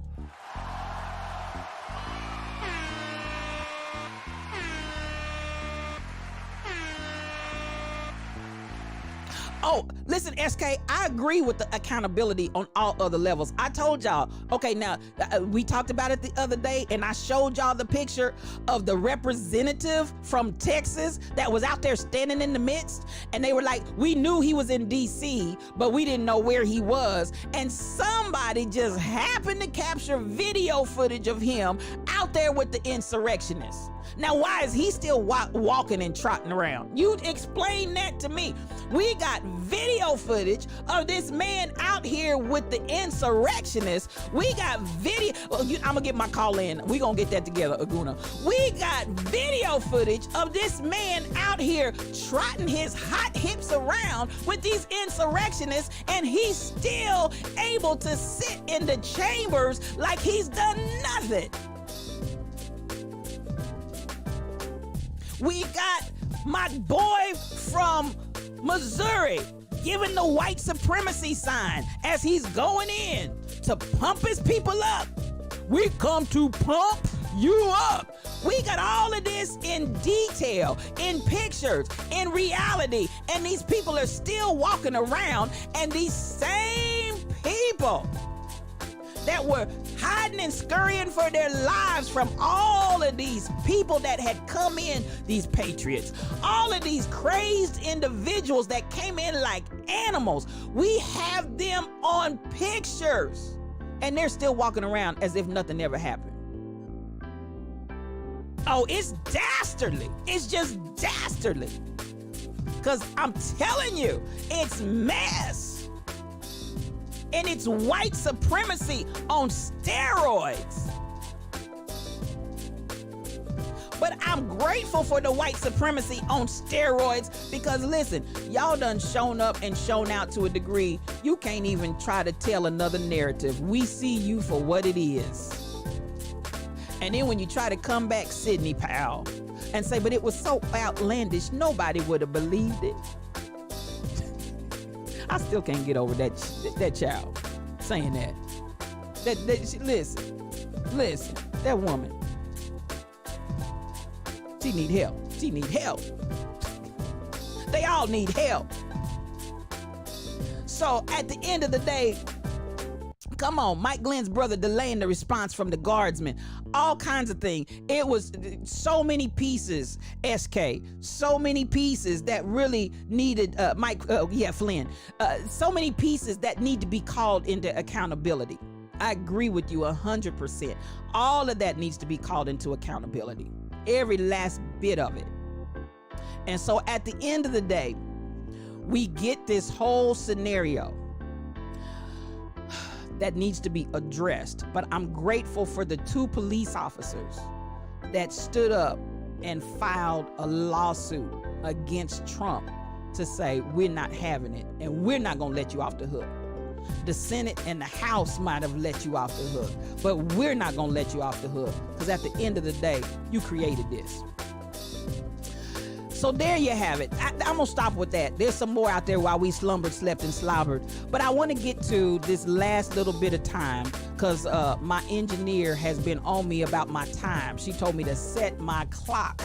Oh, listen, SK, I agree with the accountability on all other levels. I told y'all, okay, now, we talked about it the other day, and I showed y'all the picture of the representative from Texas that was out there standing in the midst, and they were like, we knew he was in D.C., but we didn't know where he was, and somebody just happened to capture video footage of him out there with the insurrectionists. Now, why is he still walking and trotting around? You explain that to me. We got video footage of this man out here with the insurrectionists. We got video. Well, I'm going to get my call in. We're going to get that together, Aguna. We got video footage of this man out here trotting his hot hips around with these insurrectionists, and he's still able to sit in the chambers like he's done nothing. We got my boy from Missouri giving the white supremacy sign as he's going in to pump his people up. We come to pump you up. We got all of this in detail, in pictures, in reality, and these people are still walking around, and these same people that were hiding and scurrying for their lives from all of these people that had come in, these patriots, all of these crazed individuals that came in like animals. We have them on pictures, and they're still walking around as if nothing ever happened. Oh, it's dastardly. It's just dastardly. Because I'm telling you, it's mess. And it's white supremacy on steroids. But I'm grateful for the white supremacy on steroids because listen, y'all done shown up and shown out to a degree you can't even try to tell another narrative. We see you for what it is. And then when you try to come back, Sidney Powell, and say, but it was so outlandish, nobody would have believed it. I still can't get over that child saying that. Listen, that woman. She need help. She need help. They all need help. So at the end of the day, come on, Mike Glenn's brother delaying the response from the guardsmen, all kinds of things. It was so many pieces, SK, so many pieces that really needed, Flynn, so many pieces that need to be called into accountability. I agree with you 100%. All of that needs to be called into accountability. Every last bit of it. And so at the end of the day, we get this whole scenario that needs to be addressed. But I'm grateful for the 2 police officers that stood up and filed a lawsuit against Trump to say, we're not having it and we're not going to let you off the hook. The Senate and the House might have let you off the hook, but we're not going to let you off the hook because at the end of the day, you created this. So there you have it. I'm going to stop with that. There's some more out there while we slumbered, slept, and slobbered. But I want to get to this last little bit of time because my engineer has been on me about my time. She told me to set my clock.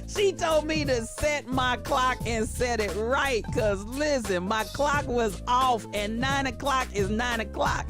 She told me to set my clock and set it right. Because listen, my clock was off and 9 o'clock is 9 o'clock.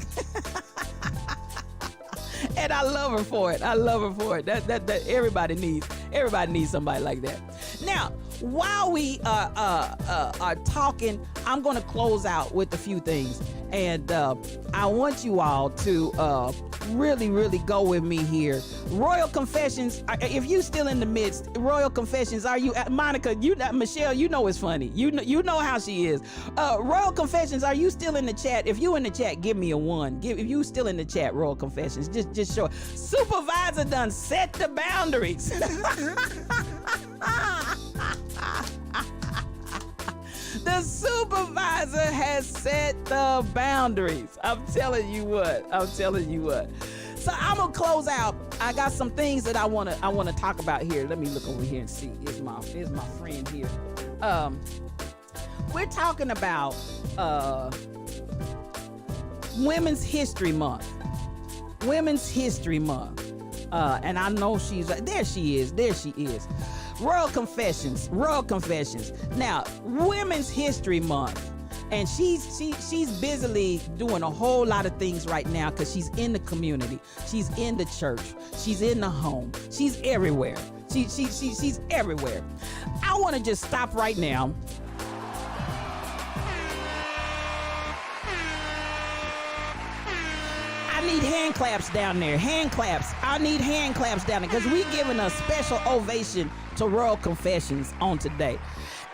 And I love her for it. I love her for it. That everybody needs somebody like that. Now, while we are talking, I'm going to close out with a few things. And I want you all to really, really go with me here. Royal Confessions, if you still in the midst, Royal Confessions, are you, Monica, Michelle, you know it's funny. You know how she is. Royal Confessions, are you still in the chat? If you in the chat, give me a 1. If you still in the chat, Royal Confessions, just show. Supervisor done set the boundaries. The supervisor has set the boundaries. I'm telling you what. So I'm gonna close out. I got some things that I wanna talk about here. Let me look over here and see. Here's my friend here. We're talking about Women's History Month. Women's History Month. And I know there she is. Royal Confessions. Now, Women's History Month. And she's busily doing a whole lot of things right now because she's in the community. She's in the church. She's in the home. She's everywhere. She's everywhere. I want to just stop right now. I need hand claps down there. I need hand claps down there because we giving a special ovation to Royal Confessions on today.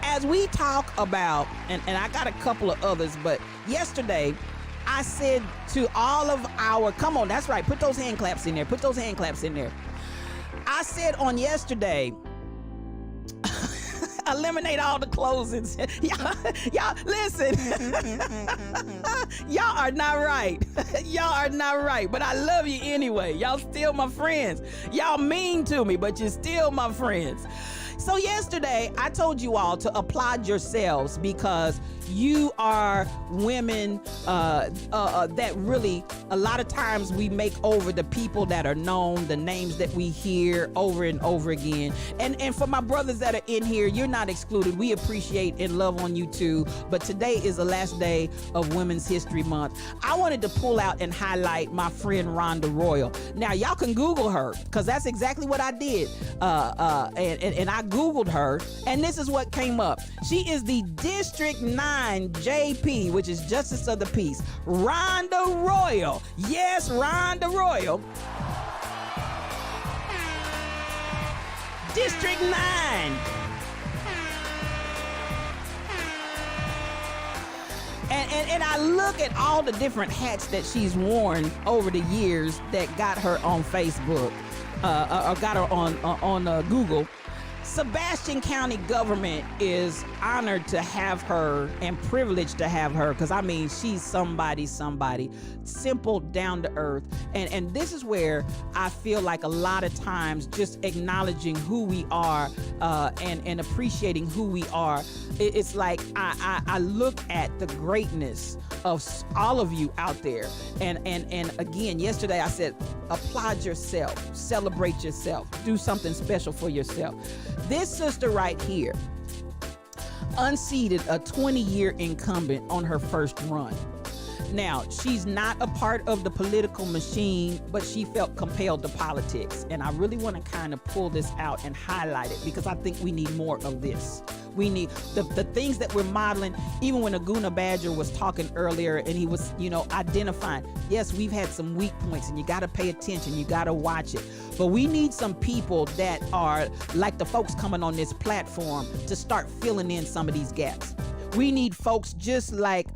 As we talk about, and I got a couple of others, but yesterday I said to all of our, come on, that's right, put those hand claps in there. I said on yesterday, eliminate all the closings. Y'all, listen. Y'all are not right. But I love you anyway. Y'all still my friends. Y'all mean to me, but you're still my friends. So yesterday, I told you all to applaud yourselves because you are women that really, a lot of times we make over the people that are known, the names that we hear over and over again. And for my brothers that are in here, you're not excluded. We appreciate and love on you too. But today is the last day of Women's History Month. I wanted to pull out and highlight my friend Rhonda Royal. Now, y'all can Google her because that's exactly what I did. And I Googled her, and this is what came up. She is the District 9 JP, which is Justice of the Peace. Rhonda Royal. Yes, Rhonda Royal. District 9. And I look at all the different hats that she's worn over the years that got her on Facebook, or got her on Google. Sebastian County government is honored to have her and privileged to have her, because I mean, she's somebody, simple, down to earth. And this is where I feel like a lot of times just acknowledging who we are, and appreciating who we are, it's like I look at the greatness of all of you out there. And again, yesterday I said, applaud yourself, celebrate yourself, do something special for yourself. This sister right here unseated a 20-year incumbent on her first run. Now, she's not a part of the political machine, but she felt compelled to politics. And I really want to kind of pull this out and highlight it, because I think we need more of this. We need the things that we're modeling. Even when Aguna Badger was talking earlier and he was, identifying, yes, we've had some weak points and you got to pay attention. You got to watch it. But we need some people that are like the folks coming on this platform to start filling in some of these gaps. We need folks just like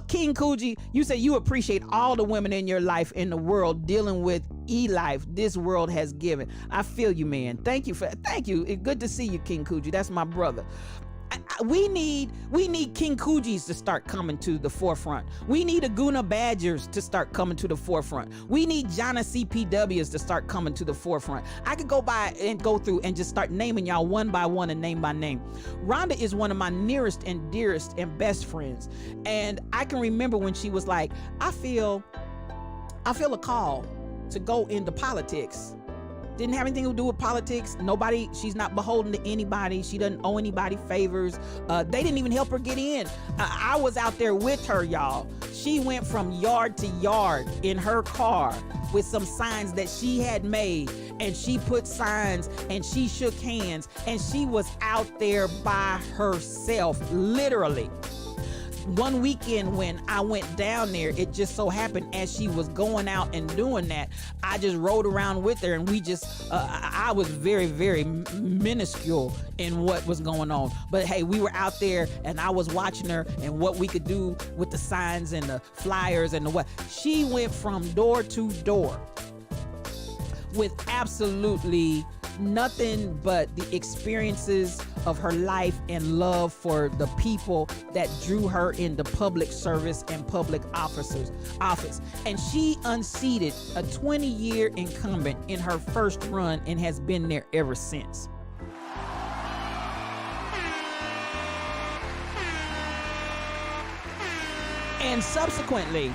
King Coogee. You say you appreciate all the women in your life in the world dealing with life this world has given. I feel you, man. Thank you. It's good to see you, King Coogee. That's my brother. We need King Coogees to start coming to the forefront. We need Aguna Badgers to start coming to the forefront. We need Jana CPWs to start coming to the forefront. I could go through and just start naming y'all one by one and name by name. Rhonda is one of my nearest and dearest and best friends. And I can remember when she was like, I feel a call to go into politics. Didn't have anything to do with politics. Nobody, she's not beholden to anybody. She doesn't owe anybody favors. They didn't even help her get in. I was out there with her, y'all. She went from yard to yard in her car with some signs that she had made, and she put signs and she shook hands, and she was out there by herself, literally. One weekend when I went down there, it just so happened as she was going out and doing that, I just rode around with her, and we just, I was very, very minuscule in what was going on. But hey, we were out there and I was watching her and what we could do with the signs and the flyers and the what. She went from door to door with absolutely nothing but the experiences of her life and love for the people that drew her into public service and public office. And she unseated a 20-year incumbent in her first run and has been there ever since. And subsequently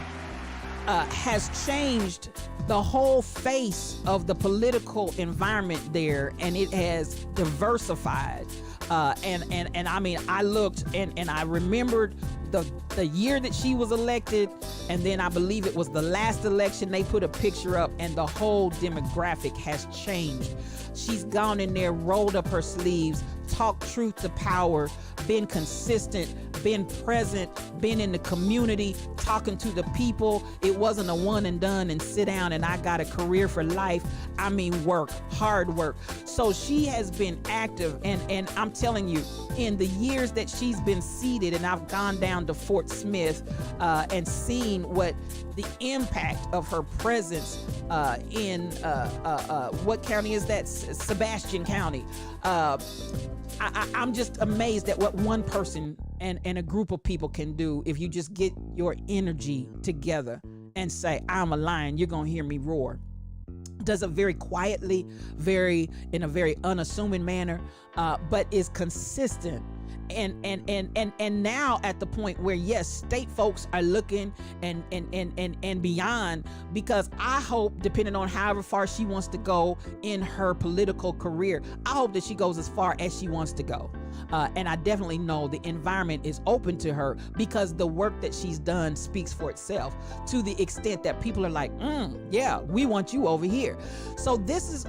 has changed the whole face of the political environment there, and it has diversified. And I mean, I looked and I remembered the year that she was elected, and then I believe it was the last election they put a picture up, and the whole demographic has changed. She's gone in there, rolled up her sleeves, talked truth to power, been consistent, been present, been in the community, talking to the people. It wasn't a one and done and sit down and I got a career for life. I mean, work, hard work. So she has been active, and I'm telling you, in the years that she's been seated, and I've gone down to Fort Smith and seen what the impact of her presence in what county is that? Sebastian County. I'm just amazed at what one person and a group of people can do if you just get your energy together and say, I'm a lion, you're gonna hear me roar. Does it very quietly, in a very unassuming manner, but is consistent. And now at the point where, yes, state folks are looking and beyond, because I hope, depending on however far she wants to go in her political career, I hope that she goes as far as she wants to go. And I definitely know the environment is open to her, because the work that she's done speaks for itself, to the extent that people are like, yeah, we want you over here. So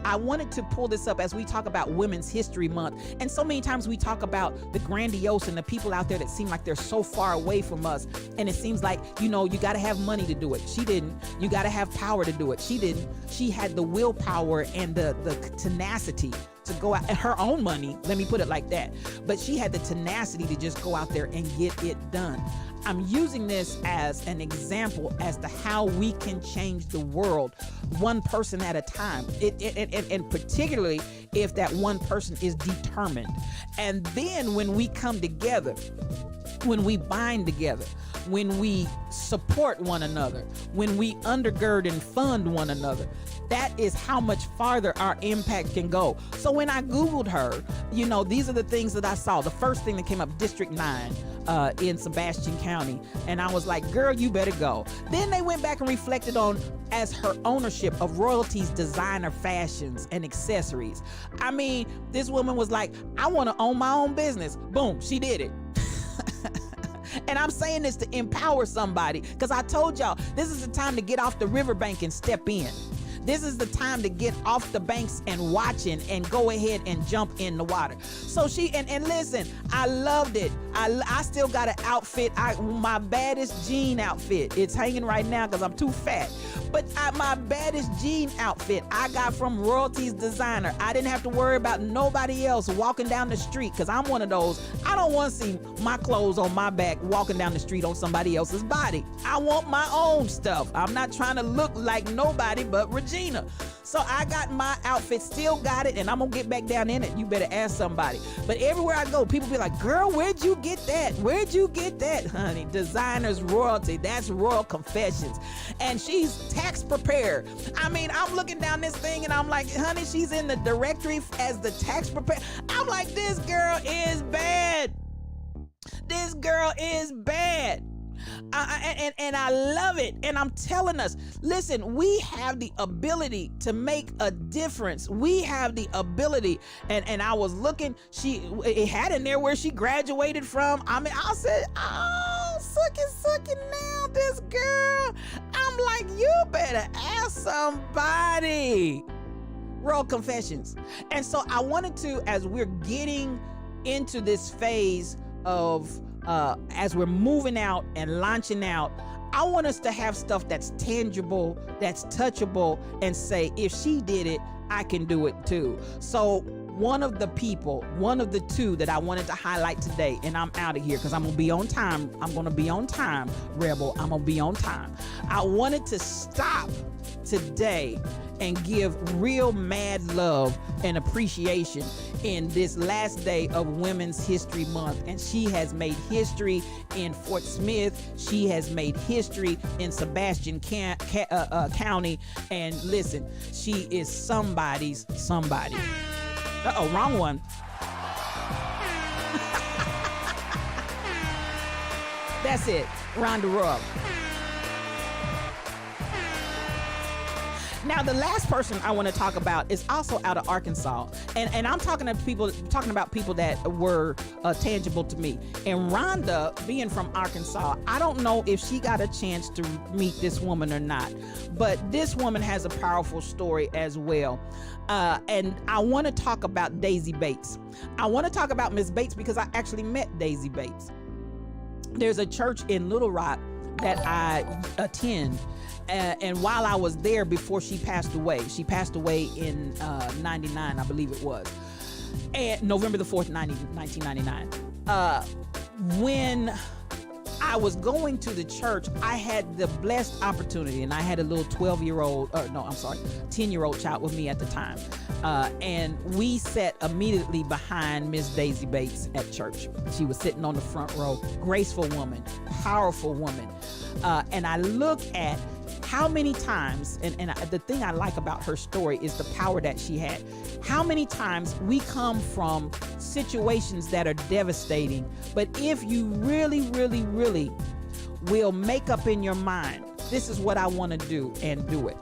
I wanted to pull this up as we talk about Women's History Month. And so many times we talk about the grandiose and the people out there that seem like they're so far away from us. And it seems like, you got to have money to do it. She didn't. You got to have power to do it. She didn't. She had the willpower and the tenacity to go out, and her own money, let me put it like that. But she had the tenacity to just go out there and get it done. I'm using this as an example as to how we can change the world one person at a time. And particularly if that one person is determined. And then when we come together, when we bind together, when we support one another, when we undergird and fund one another, that is how much farther our impact can go. So when I Googled her, these are the things that I saw. The first thing that came up, District 9 in Sebastian County. And I was like, girl, you better go. Then they went back and reflected on as her ownership of royalties, designer fashions, and accessories. I mean, this woman was like, I want to own my own business. Boom, she did it. And I'm saying this to empower somebody, because I told y'all, this is the time to get off the riverbank and step in. This is the time to get off the banks and watching and go ahead and jump in the water. So she, and listen, I loved it. I still got an outfit, my baddest jean outfit. It's hanging right now because I'm too fat. But my baddest jean outfit I got from Royalties Designer. I didn't have to worry about nobody else walking down the street, because I'm one of those. I don't want to see my clothes on my back walking down the street on somebody else's body. I want my own stuff. I'm not trying to look like nobody but Regina. So I got my outfit, still got it, and I'm gonna get back down in it. You better ask somebody. But everywhere I go, people be like, girl, where'd you get that? Where'd you get that? Honey, Designer's Royalty. That's Royal Confessions. And she's tax prepared. I mean, I'm looking down this thing and I'm like, honey, she's in the directory as the tax prepared. I'm like, this girl is bad. This girl is bad. And I love it. And I'm telling us, listen, we have the ability to make a difference. We have the ability. And I was looking, it had in there where she graduated from. I mean, I said, oh, sucky now, this girl. I'm like, you better ask somebody. Royal Confessions. And so I wanted to, as we're getting into this phase of as we're moving out and launching out, I want us to have stuff that's tangible, that's touchable, and say, if she did it, I can do it too. So one of the two that I wanted to highlight today, and I'm out of here because I'm gonna be on time. Rebel. I'm gonna be on time. I wanted to stop today and give real mad love and appreciation in this last day of Women's History Month. And she has made history in Fort Smith. She has made history in Sebastian County. And listen, she is somebody's somebody. Uh-oh, wrong one. That's it, Rhonda Rugg. Now, the last person I want to talk about is also out of Arkansas, and I'm talking about people that were tangible to me. And Rhonda, being from Arkansas, I don't know if she got a chance to meet this woman or not, but this woman has a powerful story as well. And I want to talk about Daisy Bates. I want to talk about Miss Bates because I actually met Daisy Bates. There's a church in Little Rock that I attend. And while I was there before she passed away in 99, I believe it was, and November the 4th, 1999. When I was going to the church, I had the blessed opportunity, and I had a little 10-year-old child with me at the time. And we sat immediately behind Miss Daisy Bates at church. She was sitting on the front row, graceful woman, powerful woman. And I look at how many times, and the thing I like about her story is the power that she had. How many times we come from situations that are devastating, but if you really, really, really will make up in your mind, this is what I want to do, and do it.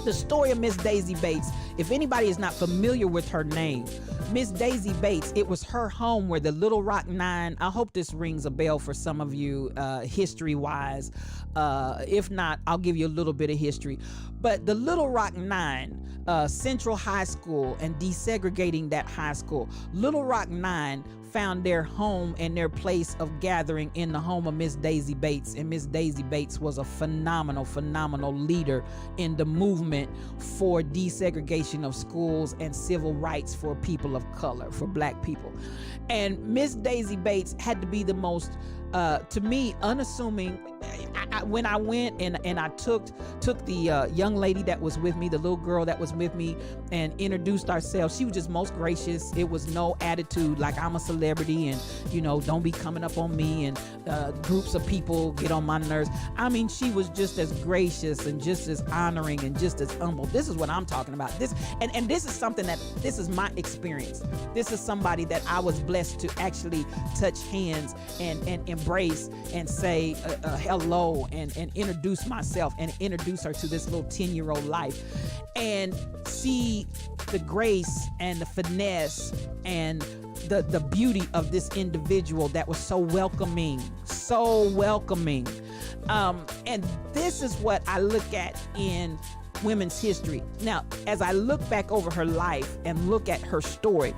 The story of Miss Daisy Bates, if anybody is not familiar with her name, Miss Daisy Bates, it was her home where the Little Rock Nine, I hope this rings a bell for some of you history-wise. If not, I'll give you a little bit of history. But the Little Rock Nine, Central High School, and desegregating that high school, Little Rock Nine found their home and their place of gathering in the home of Miss Daisy Bates. And Miss Daisy Bates was a phenomenal leader in the movement for desegregation of schools and civil rights for people of color, for Black people. And Miss Daisy Bates had to be the most, to me, unassuming. When I went and I took the young lady that was with me, the little girl that was with me, and introduced ourselves, she was just most gracious. It was no attitude like I'm a celebrity and, you know, don't be coming up on me and groups of people get on my nerves. I mean, she was just as gracious and just as honoring and just as humble. This is what I'm talking about. This is something that, this is my experience. This is somebody that I was blessed to actually touch hands and embrace and say hello and introduce myself and introduce her to this little 10-year-old life, and see the grace and the finesse and the beauty of this individual that was so welcoming. And this is what I look at in women's history. Now, as I look back over her life and look at her story,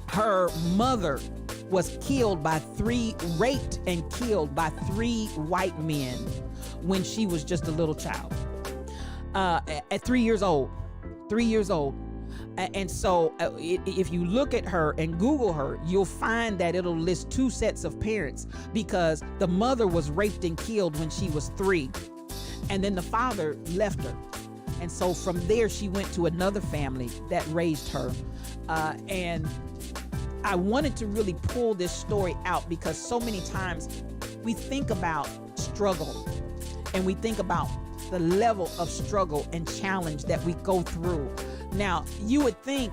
her mother was raped and killed by 3 white men when she was just a little child, at 3 years old. And so if you look at her and Google her, you'll find that it'll list 2 sets of parents, because the mother was raped and killed when she was 3, and then the father left her. And so from there, she went to another family that raised her. And I wanted to really pull this story out because so many times we think about struggle and we think about the level of struggle and challenge that we go through. Now, you would think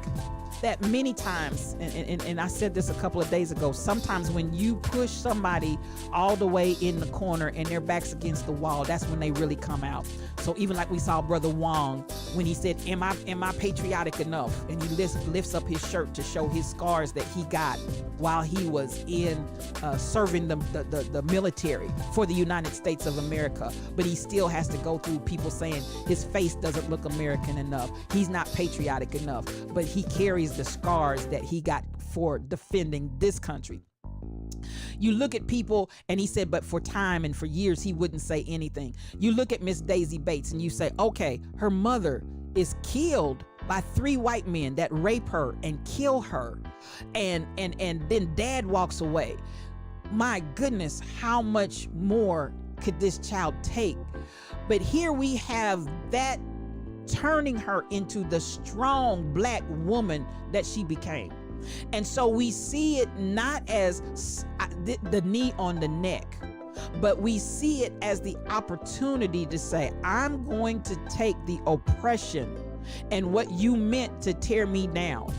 that many times, and I said this a couple of days ago, sometimes when you push somebody all the way in the corner and their back's against the wall, that's when they really come out. So even like we saw Brother Wong when he said, am I patriotic enough? And he lifts up his shirt to show his scars that he got while he was in serving the military for the United States of America. But he still has to go through people saying his face doesn't look American enough. He's not patriotic enough, but he carries the scars that he got for defending this country. You look at people, and he said, but for time and for years, he wouldn't say anything. You look at Miss Daisy Bates and you say, okay, her mother is killed by 3 white men that rape her and kill her. And then dad walks away. My goodness, how much more could this child take? But here we have that turning her into the strong Black woman that she became. And so we see it not as the knee on the neck, but we see it as the opportunity to say, I'm going to take the oppression and what you meant to tear me down,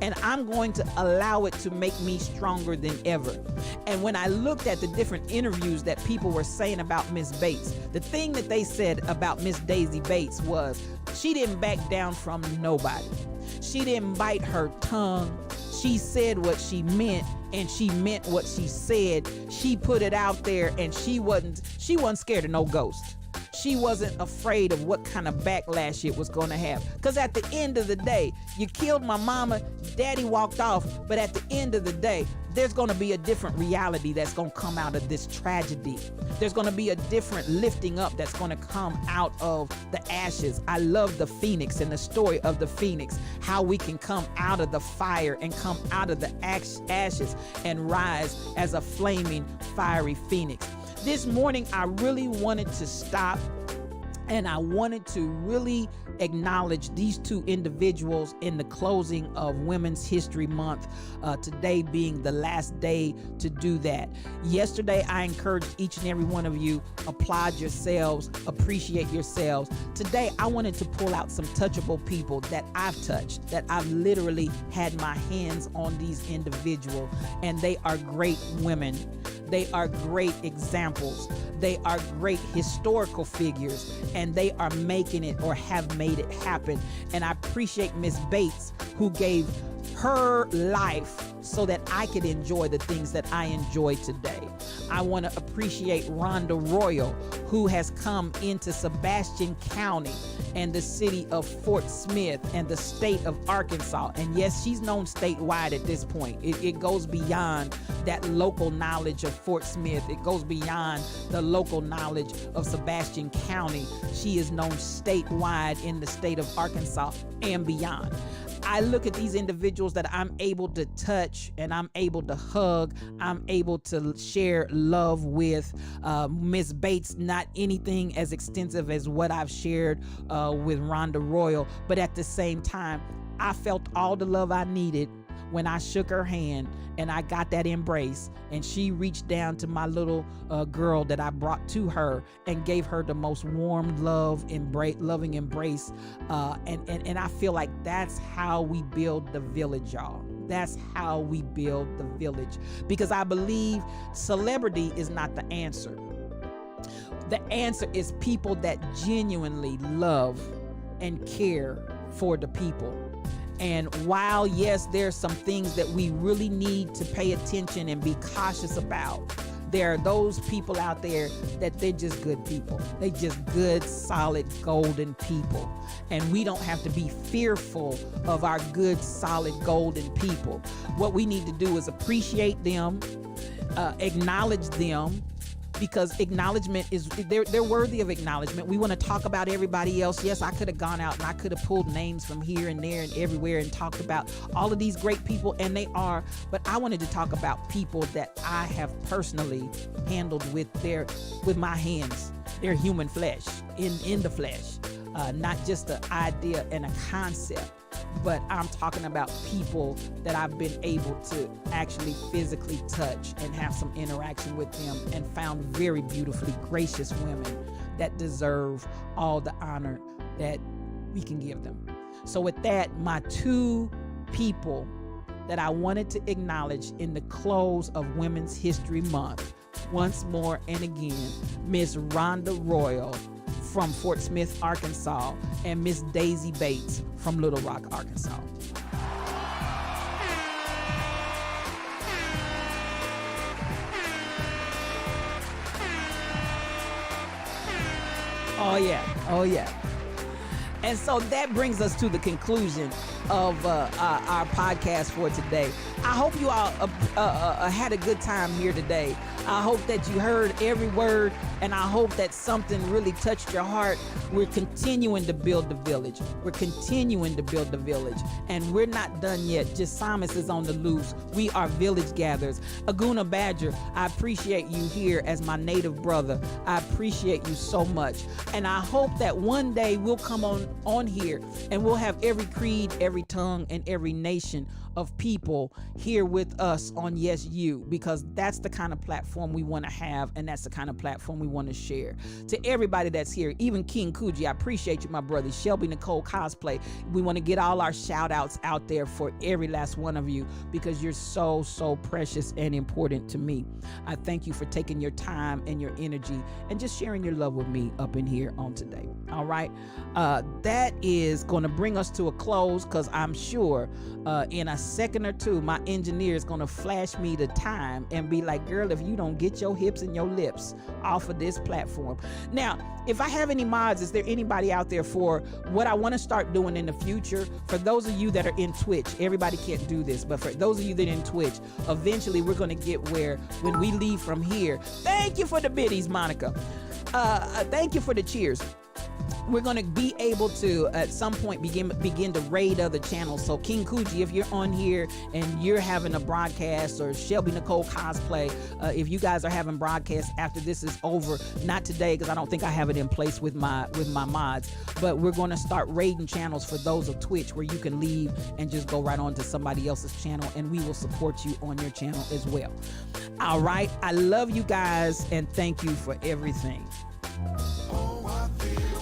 and I'm going to allow it to make me stronger than ever. And when I looked at the different interviews that people were saying about Miss Bates, the thing that they said about Miss Daisy Bates was she didn't back down from nobody. She didn't bite her tongue. She said what she meant, and she meant what she said. She put it out there, and she wasn't scared of no ghost. She wasn't afraid of what kind of backlash it was going to have. Because at the end of the day, you killed my mama, daddy walked off, but at the end of the day, there's going to be a different reality that's going to come out of this tragedy. There's going to be a different lifting up that's going to come out of the ashes. I love the phoenix and the story of the phoenix, how we can come out of the fire and come out of the ashes and rise as a flaming, fiery phoenix. This morning, I really wanted to stop and I wanted to really acknowledge these 2 individuals in the closing of Women's History Month, today being the last day to do that. Yesterday, I encouraged each and every one of you, applaud yourselves, appreciate yourselves. Today, I wanted to pull out some touchable people that I've touched, that I've literally had my hands on these individuals, and they are great women. They are great examples. They are great historical figures, and they are making it or have made it happen. And I appreciate Miss Bates, who gave her life so that I could enjoy the things that I enjoy today. I want to appreciate Rhonda Royal, who has come into Sebastian County and the city of Fort Smith and the state of Arkansas. And yes, she's known statewide at this point. It goes beyond that local knowledge of Fort Smith. It goes beyond the local knowledge of Sebastian County. She is known statewide in the state of Arkansas and beyond. I look at these individuals that I'm able to touch and I'm able to hug, I'm able to share love with. Miss Bates, not anything as extensive as what I've shared with Rhonda Royal, but at the same time, I felt all the love I needed when I shook her hand and I got that embrace, and she reached down to my little girl that I brought to her and gave her the most warm loving embrace. And I feel like that's how we build the village, y'all. That's how we build the village, because I believe celebrity is not the answer. The answer is people that genuinely love and care for the people. And while, yes, there's some things that we really need to pay attention and be cautious about, there are those people out there that they're just good people. They just good, solid, golden people. And we don't have to be fearful of our good, solid, golden people. What we need to do is appreciate them, acknowledge them, because acknowledgement is, they're worthy of acknowledgement. We want to talk about everybody else. Yes, I could have gone out and I could have pulled names from here and there and everywhere and talked about all of these great people, and they are, but I wanted to talk about people that I have personally handled with my hands, their human flesh, in the flesh, not just an idea and a concept. But I'm talking about people that I've been able to actually physically touch and have some interaction with them, and found very beautifully gracious women that deserve all the honor that we can give them. So with that, my two people that I wanted to acknowledge in the close of Women's History Month, once more and again, Miss Rhonda Royal from Fort Smith, Arkansas, and Miss Daisy Bates from Little Rock, Arkansas. Oh yeah. And so that brings us to the conclusion of our podcast for today. I hope you all had a good time here today. I hope that you heard every word, and I hope that something really touched your heart. We're continuing to build the village. We're continuing to build the village, and we're not done yet. Just Psalmist is on the loose. We are village gatherers. Aguna Badger, I appreciate you here as my native brother. I appreciate you so much, and I hope that one day we'll come on here and we'll have every creed, every tongue, and every nation of people here with us on Yes You, because that's the kind of platform we want to have, and that's the kind of platform we want to share. To everybody that's here, even King Coogee, I appreciate you, my brother. Shelby Nicole Cosplay, we want to get all our shout outs out there for every last one of you, because you're so precious and important to me. I thank you for taking your time and your energy and just sharing your love with me up in here on today. All right, that is going to bring us to a close, because I'm sure in a second or two my engineer is going to flash me the time and be like, girl, if you don't get your hips and your lips off of this platform. Now, if I have any mods, is there anybody out there for what I want to start doing in the future? For those of you that are in Twitch, everybody can't do this, but for those of you that are in Twitch, eventually we're going to get where when we leave from here, thank you for the biddies, Monica. Thank you for the cheers. We're going to be able to at some point begin to raid other channels. So King Coogee, if you're on here and you're having a broadcast, or Shelby Nicole Cosplay, if you guys are having broadcasts after this is over, not today because I don't think I have it in place with my mods, but we're going to start raiding channels for those of Twitch, where you can leave and just go right on to somebody else's channel, and we will support you on your channel as well. All right, I love you guys and thank you for everything.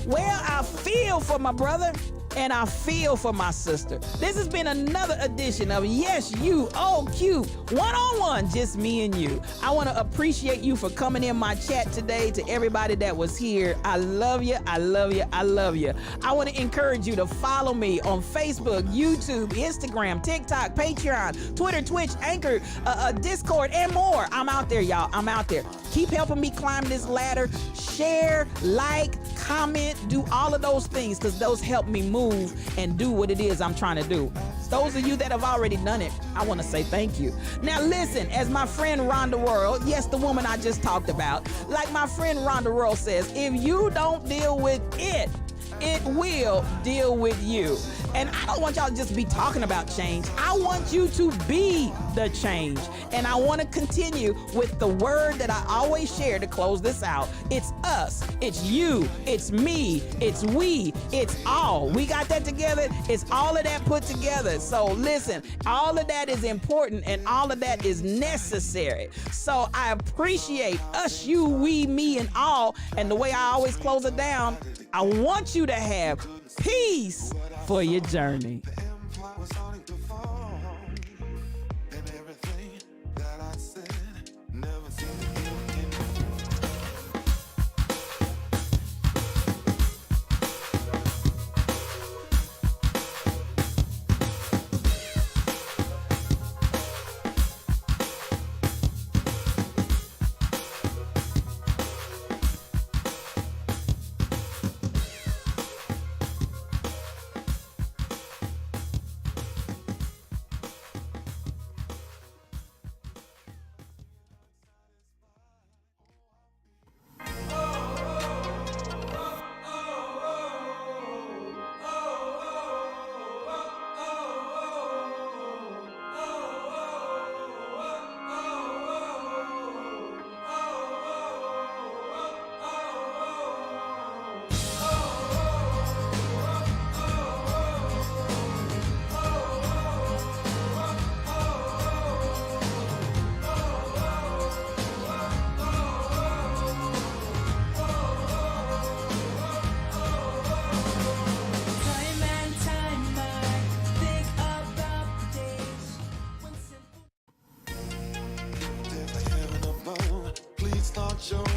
Well, I feel for my brother, and I feel for my sister. This has been another edition of Yes You, Oh Cute, one-on-one, just me and you. I want to appreciate you for coming in my chat today. To everybody that was here, I love you, I love you, I love you. I want to encourage you to follow me on Facebook, YouTube, Instagram, TikTok, Patreon, Twitter, Twitch, Anchor, Discord, and more. I'm out there, y'all. I'm out there. Keep helping me climb this ladder. Share, like, comment, do all of those things, because those help me move and do what it is I'm trying to do. Those of you that have already done it, I want to say thank you. Now listen, as my friend Rhonda World, yes, the woman I just talked about, like my friend Rhonda World says, if you don't deal with it, it will deal with you. And I don't want y'all to just be talking about change. I want you to be the change. And I want to continue with the word that I always share to close this out. It's us, it's you, it's me, it's we, it's all. We got that together. It's all of that put together. So listen, all of that is important and all of that is necessary. So I appreciate us, you, we, me, and all. And the way I always close it down, I want you to have peace for your journey. Please start your